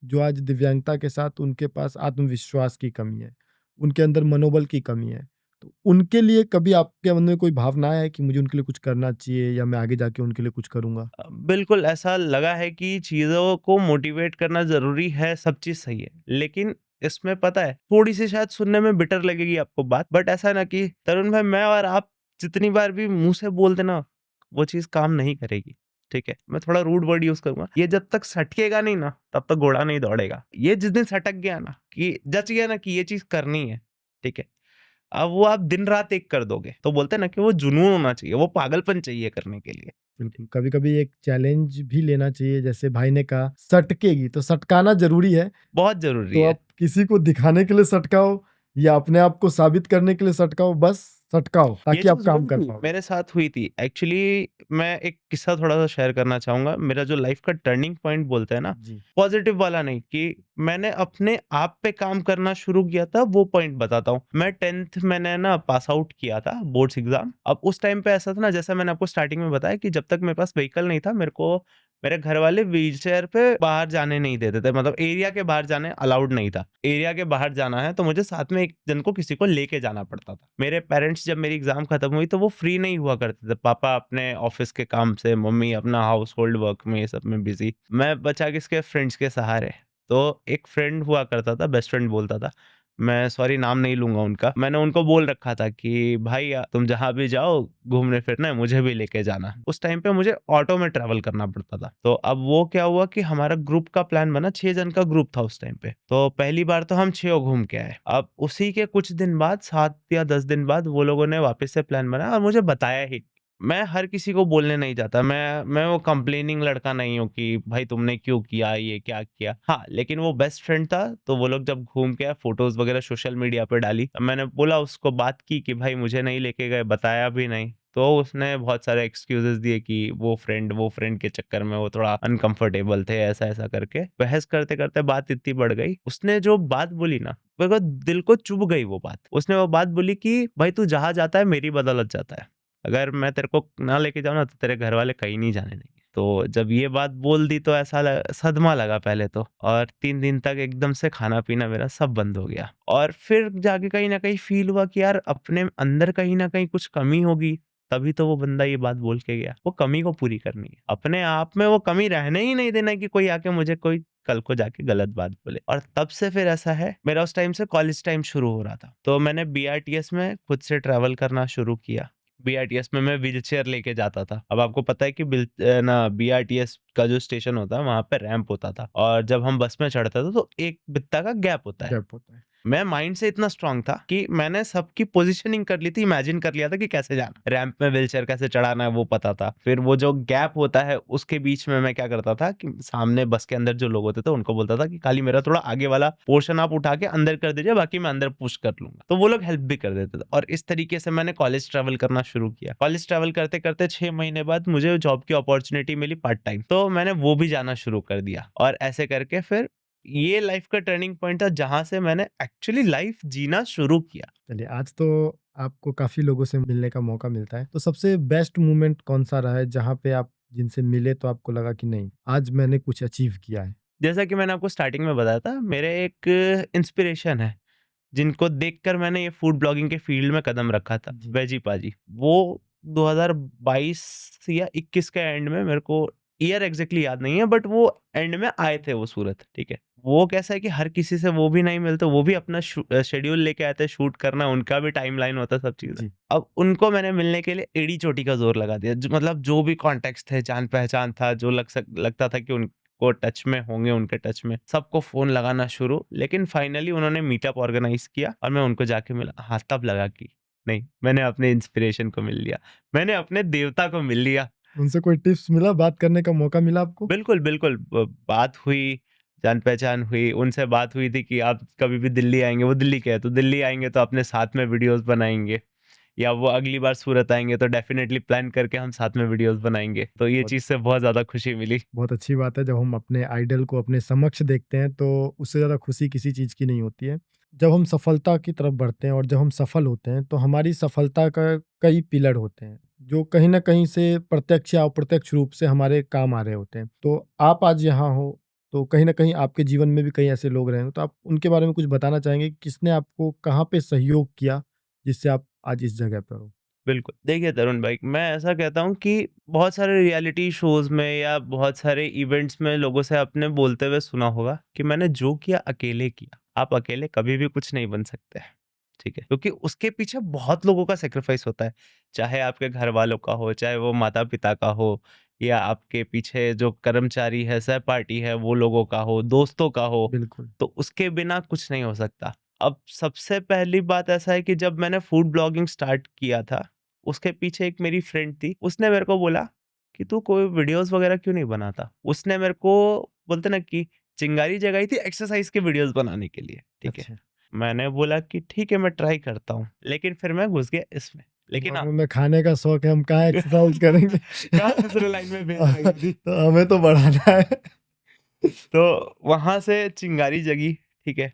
जो आज दिव्यांगता के साथ उनके पास आत्मविश्वास की कमी है, उनके अंदर मनोबल की कमी है। तो उनके लिए कभी आपके मन में कोई भावना है कि मुझे उनके लिए कुछ करना चाहिए या मैं आगे जाके उनके लिए कुछ करूँगा? बिल्कुल ऐसा लगा है कि चीज़ों को मोटिवेट करना ज़रूरी है, सब चीज़ सही है। लेकिन इसमें पता है, थोड़ी-सी शायद सुनने में बिटर लगेगी आपको बात, बट ऐसा है ना कि तरुण भाई, मैं और आप जितनी बार भी मुँह से बोल देना, वो चीज़ काम नहीं करेगी, ठीक है? मैं थोड़ा रूड वर्ड यूज़ करूँगा। ये जब तक सटकेगा नहीं ना, तब तक घोड़ा नहीं दौड़ेगा। ये जिस दिन सटक गया ना, कि जच गया ना कि ये चीज़ करनी है, ठीक है? अब वो आप दिन-रात एक कर दोगे। तो बोलते हैं ना कि वो जुनून होना चाहिए, वो पागलपन चाहिए करने के लिए। बिल्कुल, कभी-कभी एक चैलेंज भी लेना चाहिए, जैसे भाई ने कहा सटकेगी, तो सटकाना ज़रूरी है। बहुत ज़रूरी तो है। आप किसी को दिखाने के लिए सटकाओ या अपने आप को साबित करने के लिए सटकाओ, बस सटकाओ ये ताकि आप चीज़ काम हुई कर थी, पाओ। मेरे साथ हुई थी। एक्चुअली मैं एक किस्सा थोड़ा-सा शेयर करना चाहूँगा। मेरा जो लाइफ़ का टर्निंग पॉइंट बोलते हैं ना, जी। पॉज़िटिव वाला नहीं, कि मैंने अपने आप पे काम करना शुरू किया था, वो पॉइंट बताता हूँ। मैं 10th मैंने ना पास आउट किया था बोर्ड्स एग्ज़ाम। अब उस टाइम पे ऐसा था ना, जैसा मैंने आपको स्टार्टिंग में बताया कि जब तक मेरे पास व्हीकल नहीं था, मेरे घर वाले व्हीलचेयर पे बाहर जाने नहीं देते थे। मतलब एरिया के बाहर जाने अलाउड नहीं था। एरिया के बाहर जाना है तो मुझे साथ में एक जन को, किसी को लेके जाना पड़ता था। मेरे पेरेंट्स जब मेरी एग्ज़ाम खत्म हुई तो वो फ्री नहीं हुआ करते थे। पापा अपने ऑफ़िस के काम से, मम्मी अपना हाउस होल्ड वर्क में, ये सब में बिज़ी। मैं बचा किसके, फ्रेंड्स के सहारे। तो एक फ्रेंड हुआ करता था, बेस्ट फ्रेंड बोलता था। मैं सॉरी नाम नहीं लूँगा उनका। मैंने उनको बोल रखा था कि भाई तुम जहाँ भी जाओ घूमने-फिरने मुझे भी लेके जाना। उस टाइम पे मुझे ऑटो में ट्रैवल करना पड़ता था। तो अब वो क्या हुआ कि हमारा ग्रुप का प्लान बना, 6 जन का ग्रुप था उस टाइम पे। तो पहली बार तो हम 6 घूम के आए। अब उसी के कुछ दिन बाद 7 या 10 दिन बाद वो लोगों ने वापस से प्लान बनाया और मुझे बताया ही। मैं हर किसी को बोलने नहीं जाता। मैं वो कंप्लेनिंग लड़का नहीं हूँ कि भाई तुमने क्यों किया, ये क्या किया? हाँ, लेकिन वो बेस्ट फ्रेंड था, तो वो लोग जब घूम के आए फ़ोटोज़ वगैरह सोशल मीडिया पे डाली। मैंने बोला उसको बात की कि भाई मुझे नहीं लेके गए, बताया भी नहीं। तो उसने बहुत सारे एक्सक्यूज़ेज़ दिए कि वो फ्रेंड के चक्कर में वो थोड़ा अनकंफर्टेबल थे, ऐसा-ऐसा करके। बहस करते-करते बात इतनी बढ़ गई। उसने जो बात बोली ना, मेरे को दिल को चुभ गई वो बात। उसने वो बात बोली कि भाई तू जहाँ जाता है मेरी बदौलत जाता है। अगर मैं तेरे को ना लेके जाऊँ ना तो तेरे घर वाले कहीं नहीं जाने देंगे। तो जब ये बात बोल दी तो ऐसा सदमा लगा पहले तो, और 3 दिन तक एकदम से खाना-पीना मेरा सब बंद हो गया। और फिर जाके कहीं न कहीं फ़ील हुआ कि यार अपने अंदर कहीं न कहीं कुछ कमी होगी, तभी तो वो बंदा ये बात बोल के गया। वो कमी को पूरी करनी है। अपने आप में वो कमी रहने ही नहीं देना कि कोई आके मुझे कोई कल को जाके गलत बात बोले। और तब से फिर ऐसा है, मेरा उस टाइम से कॉलेज टाइम शुरू हो रहा था। तो मैंने बीआरटीएस में खुद से ट्रैवल करना शुरू किया। बीआरटीएस में मैं व्हीलचेयर लेके जाता था। अब आपको पता है कि ना बीआरटीएस का जो स्टेशन होता है वहाँ पे रैंप होता था, और जब हम बस में चढ़ते थे तो एक बित्ता का गैप होता है। गैप होता है। मैं माइंड से इतना स्ट्रांग था कि मैंने सबकी पोजीशनिंग कर ली थी, इमेजिन कर लिया था कि कैसे जाना। रैंप में व्हीलचेयर कैसे चढ़ाना है वो पता था। फिर वो जो गैप होता है उसके बीच में मैं क्या करता था कि सामने बस के अंदर जो लोग होते थे उनको बोलता था कि खाली मेरा थोड़ा आगे वाला पोर्शन आप उठा के अंदर कर दीजिए, बाकी मैं अंदर पुश कर लूँगा। तो वो लोग हेल्प भी कर देते थे, और इस तरीके से मैंने कॉलेज ट्रैवल करना शुरू किया। कॉलेज ट्रैवल करते-करते 6 महीने बाद मुझे जॉब की अपॉर्च्युनिटी मिली पार्ट टाइम, तो मैंने वो भी जाना शुरू कर दिया, और ऐसे करके फिर ये लाइफ का टर्निंग पॉइंट था जहाँ से मैंने एक्चुअली लाइफ जीना शुरू किया। चलिए, आज तो आपको काफ़ी लोगों से मिलने का मौका मिलता है। तो सबसे बेस्ट मोमेंट कौन-सा रहा है जहाँ पे आप जिनसे मिले तो आपको लगा कि नहीं, आज मैंने कुछ अचीव किया है? जैसा कि मैंने आपको स्टार्टिंग में बताया था, मेरे एक इंस्पिरेशन है, जिनको देखकर मैंने ये फूड ब्लॉगिंग के फील्ड में कदम रखा था, जी। वेजी पाजी। वो 2022 या 21 के एंड में, मेरे को ईयर एग्ज़ैक्टली याद नहीं है, बट वो एंड में आए थे वो सूरत, ठीक है? वो कैसा है कि हर किसी से वो भी नहीं मिलते, वो भी अपना शेड्यूल लेके आए थे शूट करना, उनका भी टाइमलाइन होता है, सब चीज़ें। जी। अब उनको मैंने मिलने के लिए एड़ी-चोटी का ज़ोर लगा दिया। मतलब जो भी कॉन्टैक्ट्स थे, जान-पहचान था, जो लगता था कि उनको टच में होंगे, उनके टच में, सबको फ़ोन लगाना शुरू। लेकिन फाइनली उन्होंने मीटअप ऑर्गेनाइज़ किया और मैं उनको जाके मिला। हाँ, तब लगा कि नहीं, मैंने अपने इंस्पिरेशन को मिल लिया। मैंने अपने देवता को मिल लिया। उनसे कोई टिप्स मिला, बात करने का मौका मिला आपको? बिल्कुल, बिल्कुल। बात हुई, जान-पहचान हुई, उनसे बात हुई थी कि आप कभी भी दिल्ली आएँगे, वो दिल्ली के हैं, तो दिल्ली आएँगे तो अपने साथ में वीडियोज़ बनाएँगे, या वो अगली बार सूरत आएँगे तो डेफ़िनेटली प्लान करके हम साथ में वीडियोज़ बनाएँगे। तो ये बहुत चीज़ से बहुत ज़्यादा खुशी मिली। बहुत अच्छी बात है, जब हम अपने आइडल को अपने समक्ष देखते हैं तो उससे ज़्यादा खुशी किसी चीज़ की नहीं होती है। जब हम सफलता की तरफ बढ़ते हैं और जब हम सफल होते हैं तो हमारी सफलता का कई पिलर होते हैं, जो कहीं न कहीं से प्रत्यक्ष या अप्रत्यक्ष रूप से हमारे काम आ रहे होते हैं। तो आप आज यहाँ हो, तो कहीं न कहीं आपके जीवन में भी कई ऐसे लोग रहे हों, तो आप उनके बारे में कुछ बताना चाहेंगे कि किसने आपको कहाँ पे सहयोग किया, जिससे आप आज इस जगह पर हो? बिल्कुल। देखिए तरुण भाई, मैं ऐसा कहता हूँ कि बहुत सारे रियलिटी शोज़ में या बहुत सारे इवेंट्स में लोगों से आपने बोलते हुए सुना होगा कि मैंने जो किया अकेले किया। आप अकेले कभी भी कुछ नहीं बन सकते, ठीक है? क्योंकि उसके पीछे बहुत लोगों का सैक्रिफाइस होता है। चाहे आपके घरवालों का हो, चाहे वो माता-पिता का हो, या आपके पीछे जो कर्मचारी है, सहपाठी है, वो लोगों का हो, दोस्तों का हो, बिल्कुल। तो उसके बिना कुछ नहीं हो सकता। अब सबसे पहली बात ऐसा है कि जब मैंने फूड ब्लॉगिंग स्टार्ट किया था, उसके पीछे एक मेरी फ्रेंड थी, उसने मेरे को बोला कि तू कोई वीडियोज़ वगैरह क्यों नहीं बनाता? उसने मेरे को, बोलते ना कि, चिंगारी जगाई थी एक्सरसाइज़ के वीडियोज़ बनाने के लिए, ठीक है? अच्छा। मैंने बोला कि ठीक है, मैं ट्राई करता हूँ, लेकिन फिर मैं घुस गया इसमें। लेकिन दिमाग हाँ, में खाने का शौक है, हम कहाँ एक्सरसाइज करेंगे। कहाँ दूसरे लाइन में भेज रही थी। तो हमें तो बढ़ाना है। तो वहाँ से चिंगारी जगी, ठीक है?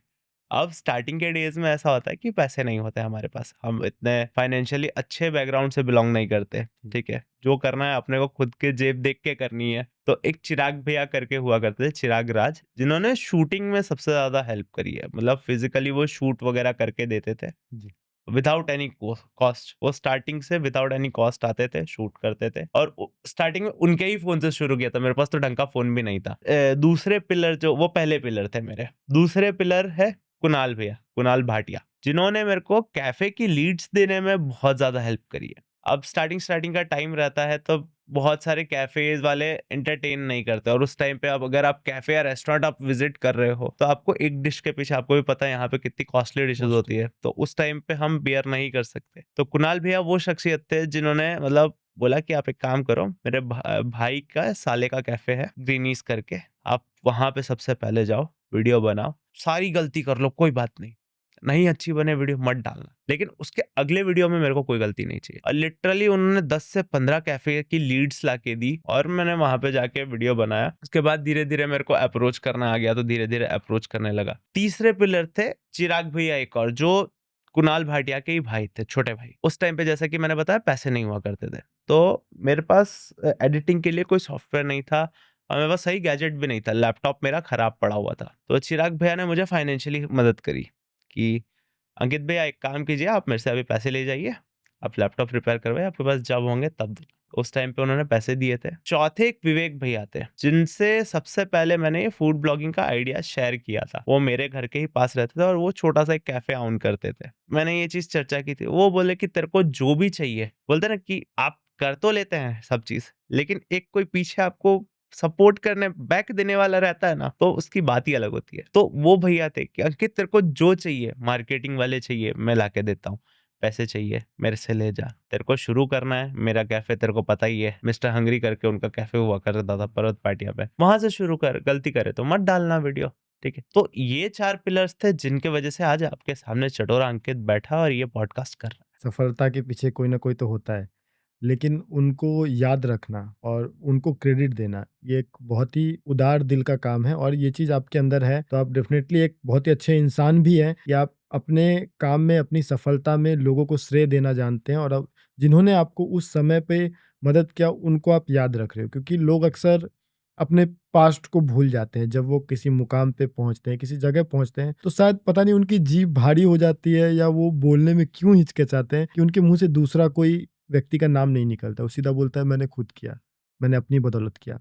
अब स्टार्टिंग के डेज़ में ऐसा होता है कि पैसे नहीं होते हमारे पास। हम इतने फाइनेंशियली अच्छे बैकग्राउंड से बिलॉन्ग नहीं करते, ठीक है? जो करना है अपने को खुद के जेब देख के करनी है। तो एक चिराग भैया करके हुआ करते थे, चिराग राज, जिन्होंने शूटिंग में सबसे ज़्यादा हेल्प करी है। मतलब फिज़िकली वो शूट वगैरह करके देते थे। जी। Without any cost. वो स्टार्टिंग से विदाउट एनी कॉस्ट आते थे, शूट करते थे, और स्टार्टिंग में उनके ही फ़ोन से शुरू किया था। मेरे पास तो ढंग का फ़ोन भी नहीं था। दूसरे पिलर जो, वो पहले पिलर थे मेरे। दूसरे पिलर है कुणाल भैया, कुणाल भाटिया, जिन्होंने मेरे को कैफ़े की लीड्स देने में बहुत ज़्यादा हेल्प करी है। अब स्टार्टिंग का टाइम रहता है, तो बहुत सारे कैफ़ेज़ वाले एंटरटेन नहीं करते, और उस टाइम पे अब अगर आप कैफ़े या रेस्टोरेंट आप विज़िट कर रहे हो, तो आपको एक डिश के पीछे, आपको भी पता है यहाँ पे कितनी कॉस्टली डिशेज़ होती है, तो उस टाइम पे हम बियर नहीं कर सकते। तो कुणाल भैया वो शख्सियत थे जिन्होंने मतलब बोला कि आप एक काम करो, मेरे भाई का साले का कैफ़े है ग्रीनीज़ करके, आप वहाँ पे सबसे पहले जाओ, वीडियो बनाओ, सारी गलती कर लो, कोई बात नहीं। नहीं अच्छी बने वीडियो मत डालना, लेकिन उसके अगले वीडियो में मेरे को कोई गलती नहीं चाहिए। और लिटरली उन्होंने 10 से 15 कैफ़े की लीड्स लाके दी, और मैंने वहाँ पे जाके वीडियो बनाया। उसके बाद धीरे-धीरे मेरे को अप्रोच करना आ गया, तो धीरे-धीरे अप्रोच करने लगा। तीसरे पिलर थे चिराग भैया एक और, जो कुणाल भाटिया के ही भाई थे, छोटे भाई। उस टाइम पे जैसा कि मैंने बताया पैसे नहीं हुआ करते थे, तो मेरे पास एडिटिंग के लिए कोई सॉफ्टवेयर नहीं था, और मेरे पास सही गैजेट भी नहीं था, लैपटॉप मेरा खराब पड़ा हुआ था। तो चिराग भैया ने मुझे फाइनेंशियली मदद करी कि अंकित भैया एक काम कीजिए, आप मेरे से अभी पैसे ले जाइए, आप लैपटॉप रिपेयर करवाइए, आपके पास जब होंगे तब देना। उस टाइम पे उन्होंने पैसे दिए थे। चौथे एक विवेक भैया थे, जिनसे सबसे पहले मैंने ये फूड ब्लॉगिंग का आइडिया शेयर किया था। वो मेरे घर के ही पास रहते थे, और वो छोटा-सा एक कैफ़े ऑन करते थे। मैंने ये चीज़ चर्चा की थी, वो बोले कि तेरे को जो भी चाहिए, बोलते हैं ना कि आप कर तो लेते हैं सब चीज़, लेकिन एक कोई पीछे आपको सपोर्ट करने, बैक देने वाला रहता है ना, तो उसकी बात ही अलग होती है। तो वो भैया थे कि अंकित तेरे को जो चाहिए, मार्केटिंग वाले चाहिए, मैं लाके देता हूँ। पैसे चाहिए, मेरे से ले जा। तेरे को शुरू करना है, मेरा कैफ़े तेरे को पता ही है, मिस्टर हंगरी करके उनका कैफ़े हुआ करता था पर्वत पाटिया पे। वहाँ से शुरू कर, गलती करे तो मत डालना वीडियो, ठीक है? तो ये 4 पिलर्स थे जिनकी वजह से आज आपके सामने चटोरा अंकित बैठा और ये पॉडकास्ट कर रहा है। सफलता के पीछे कोई ना कोई तो होता है, लेकिन उनको याद रखना और उनको क्रेडिट देना, ये एक बहुत ही उदार दिल का काम है, और ये चीज़ आपके अंदर है, तो आप डेफ़िनेटली एक बहुत ही अच्छे इंसान भी हैं कि आप अपने काम में, अपनी सफलता में लोगों को श्रेय देना जानते हैं, और अब जिन्होंने आपको उस समय पे मदद किया, उनको आप याद रख रहे हो। क्योंकि लोग अक्सर अपने पास्ट को भूल जाते हैं, जब वो किसी मुकाम पे पहुँचते हैं, किसी जगह पहुँचते हैं, तो शायद पता नहीं उनकी जीभ भारी हो जाती है, या वो बोलने में क्यों हिचकिचाते हैं कि उनके मुँह से दूसरा कोई व्यक्ति का नाम नहीं निकलता, वो सीधा बोलता है मैंने खुद किया, मैंने अपनी बदौलत किया।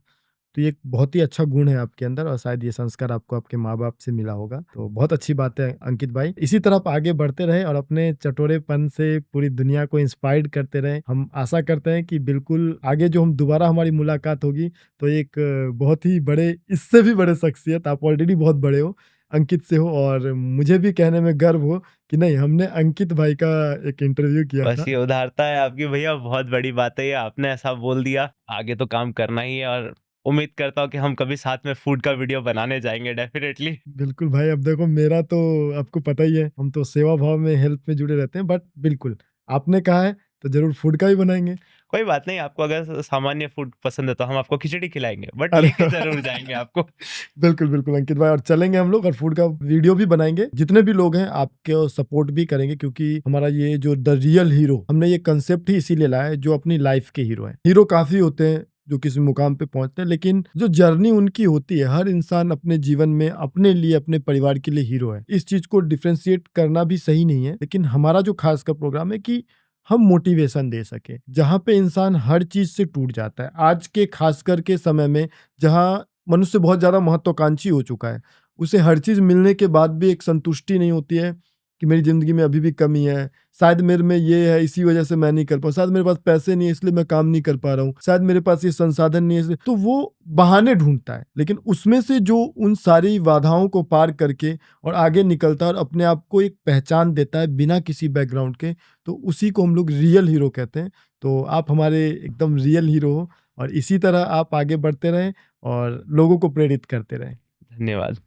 तो ये एक बहुत ही अच्छा गुण है आपके अंदर, और शायद ये संस्कार आपको आपके माँ-बाप से मिला होगा। तो बहुत अच्छी बात है अंकित भाई। इसी तरह आप आगे बढ़ते रहें और अपने चटोरेपन से पूरी दुनिया को इंस्पायर्ड करते रहें। हम आशा करते हैं कि बिल्कुल आगे जो हम दोबारा हमारी मुलाकात होगी, तो एक बहुत ही बड़े, इससे भी बड़े शख्सियत, आप ऑलरेडी बहुत बड़े हो, अंकित से हो, और मुझे भी कहने में गर्व हो कि नहीं, हमने अंकित भाई का एक इंटरव्यू किया बस था। ये उदारता है आपकी भैया, बहुत बड़ी बात है ये, आपने ऐसा बोल दिया। आगे तो काम करना ही है, और उम्मीद करता हूँ कि हम कभी साथ में फूड का वीडियो बनाने जाएँगे डेफ़िनेटली। बिल्कुल भाई, अब देखो मेरा तो आपको पता ही है, हम तो सेवा भाव में, हेल्प में जुड़े रहते हैं, बट बिल्कुल, आपने कहा है तो ज़रूर फूड का भी बनाएँगे। कोई बात नहीं, आपको अगर सामान्य फूड पसंद है तो हम आपको खिचड़ी खिलाएँगे, बट अरे लेके ज़रूर जाएँगे आपको। बिल्कुल, बिल्कुल अंकित भाई, और चलेंगे हम लोग और फूड का वीडियो भी बनाएँगे। जितने भी लोग हैं आपको सपोर्ट भी करेंगे, क्योंकि हमारा ये जो द रियल हीरो, हमने ये कांसेप्ट ही इसीलिए लाया है, जो अपनी लाइफ़ के हीरो हैं। हीरो काफ़ी होते हैं जो किसी मुकाम पे पहुँचते हैं, लेकिन जो जर्नी उनकी होती है, हर इंसान अपने जीवन में अपने लिए, अपने परिवार के लिए हीरो है। इस चीज़ को डिफरेंशिएट करना भी सही नहीं है, लेकिन हमारा जो खास का प्रोग्राम है कि हम मोटिवेशन दे सके, जहाँ पे इंसान हर चीज़ से टूट जाता है। आज के खासकर के समय में, जहाँ मनुष्य बहुत ज़्यादा महत्वाकांक्षी हो चुका है, उसे हर चीज़ मिलने के बाद भी एक संतुष्टि नहीं होती है कि मेरी ज़िंदगी में अभी भी कमी है, शायद मेरे में ये है, इसी वजह से मैं नहीं कर पाऊँ, शायद मेरे पास पैसे नहीं है इसलिए मैं काम नहीं कर पा रहा हूँ, शायद मेरे पास ये संसाधन नहीं है इसलिए, तो वो बहाने ढूँढता है। लेकिन उसमें से जो उन सारी बाधाओं को पार करके और आगे निकलता है और अपने आप को एक पहचान देता है बिना किसी बैकग्राउंड के, तो उसी को हम लोग रियल हीरो कहते हैं। तो आप हमारे एकदम रियल हीरो हो, और इसी तरह आप आगे बढ़ते रहें और लोगों को प्रेरित करते रहें। धन्यवाद।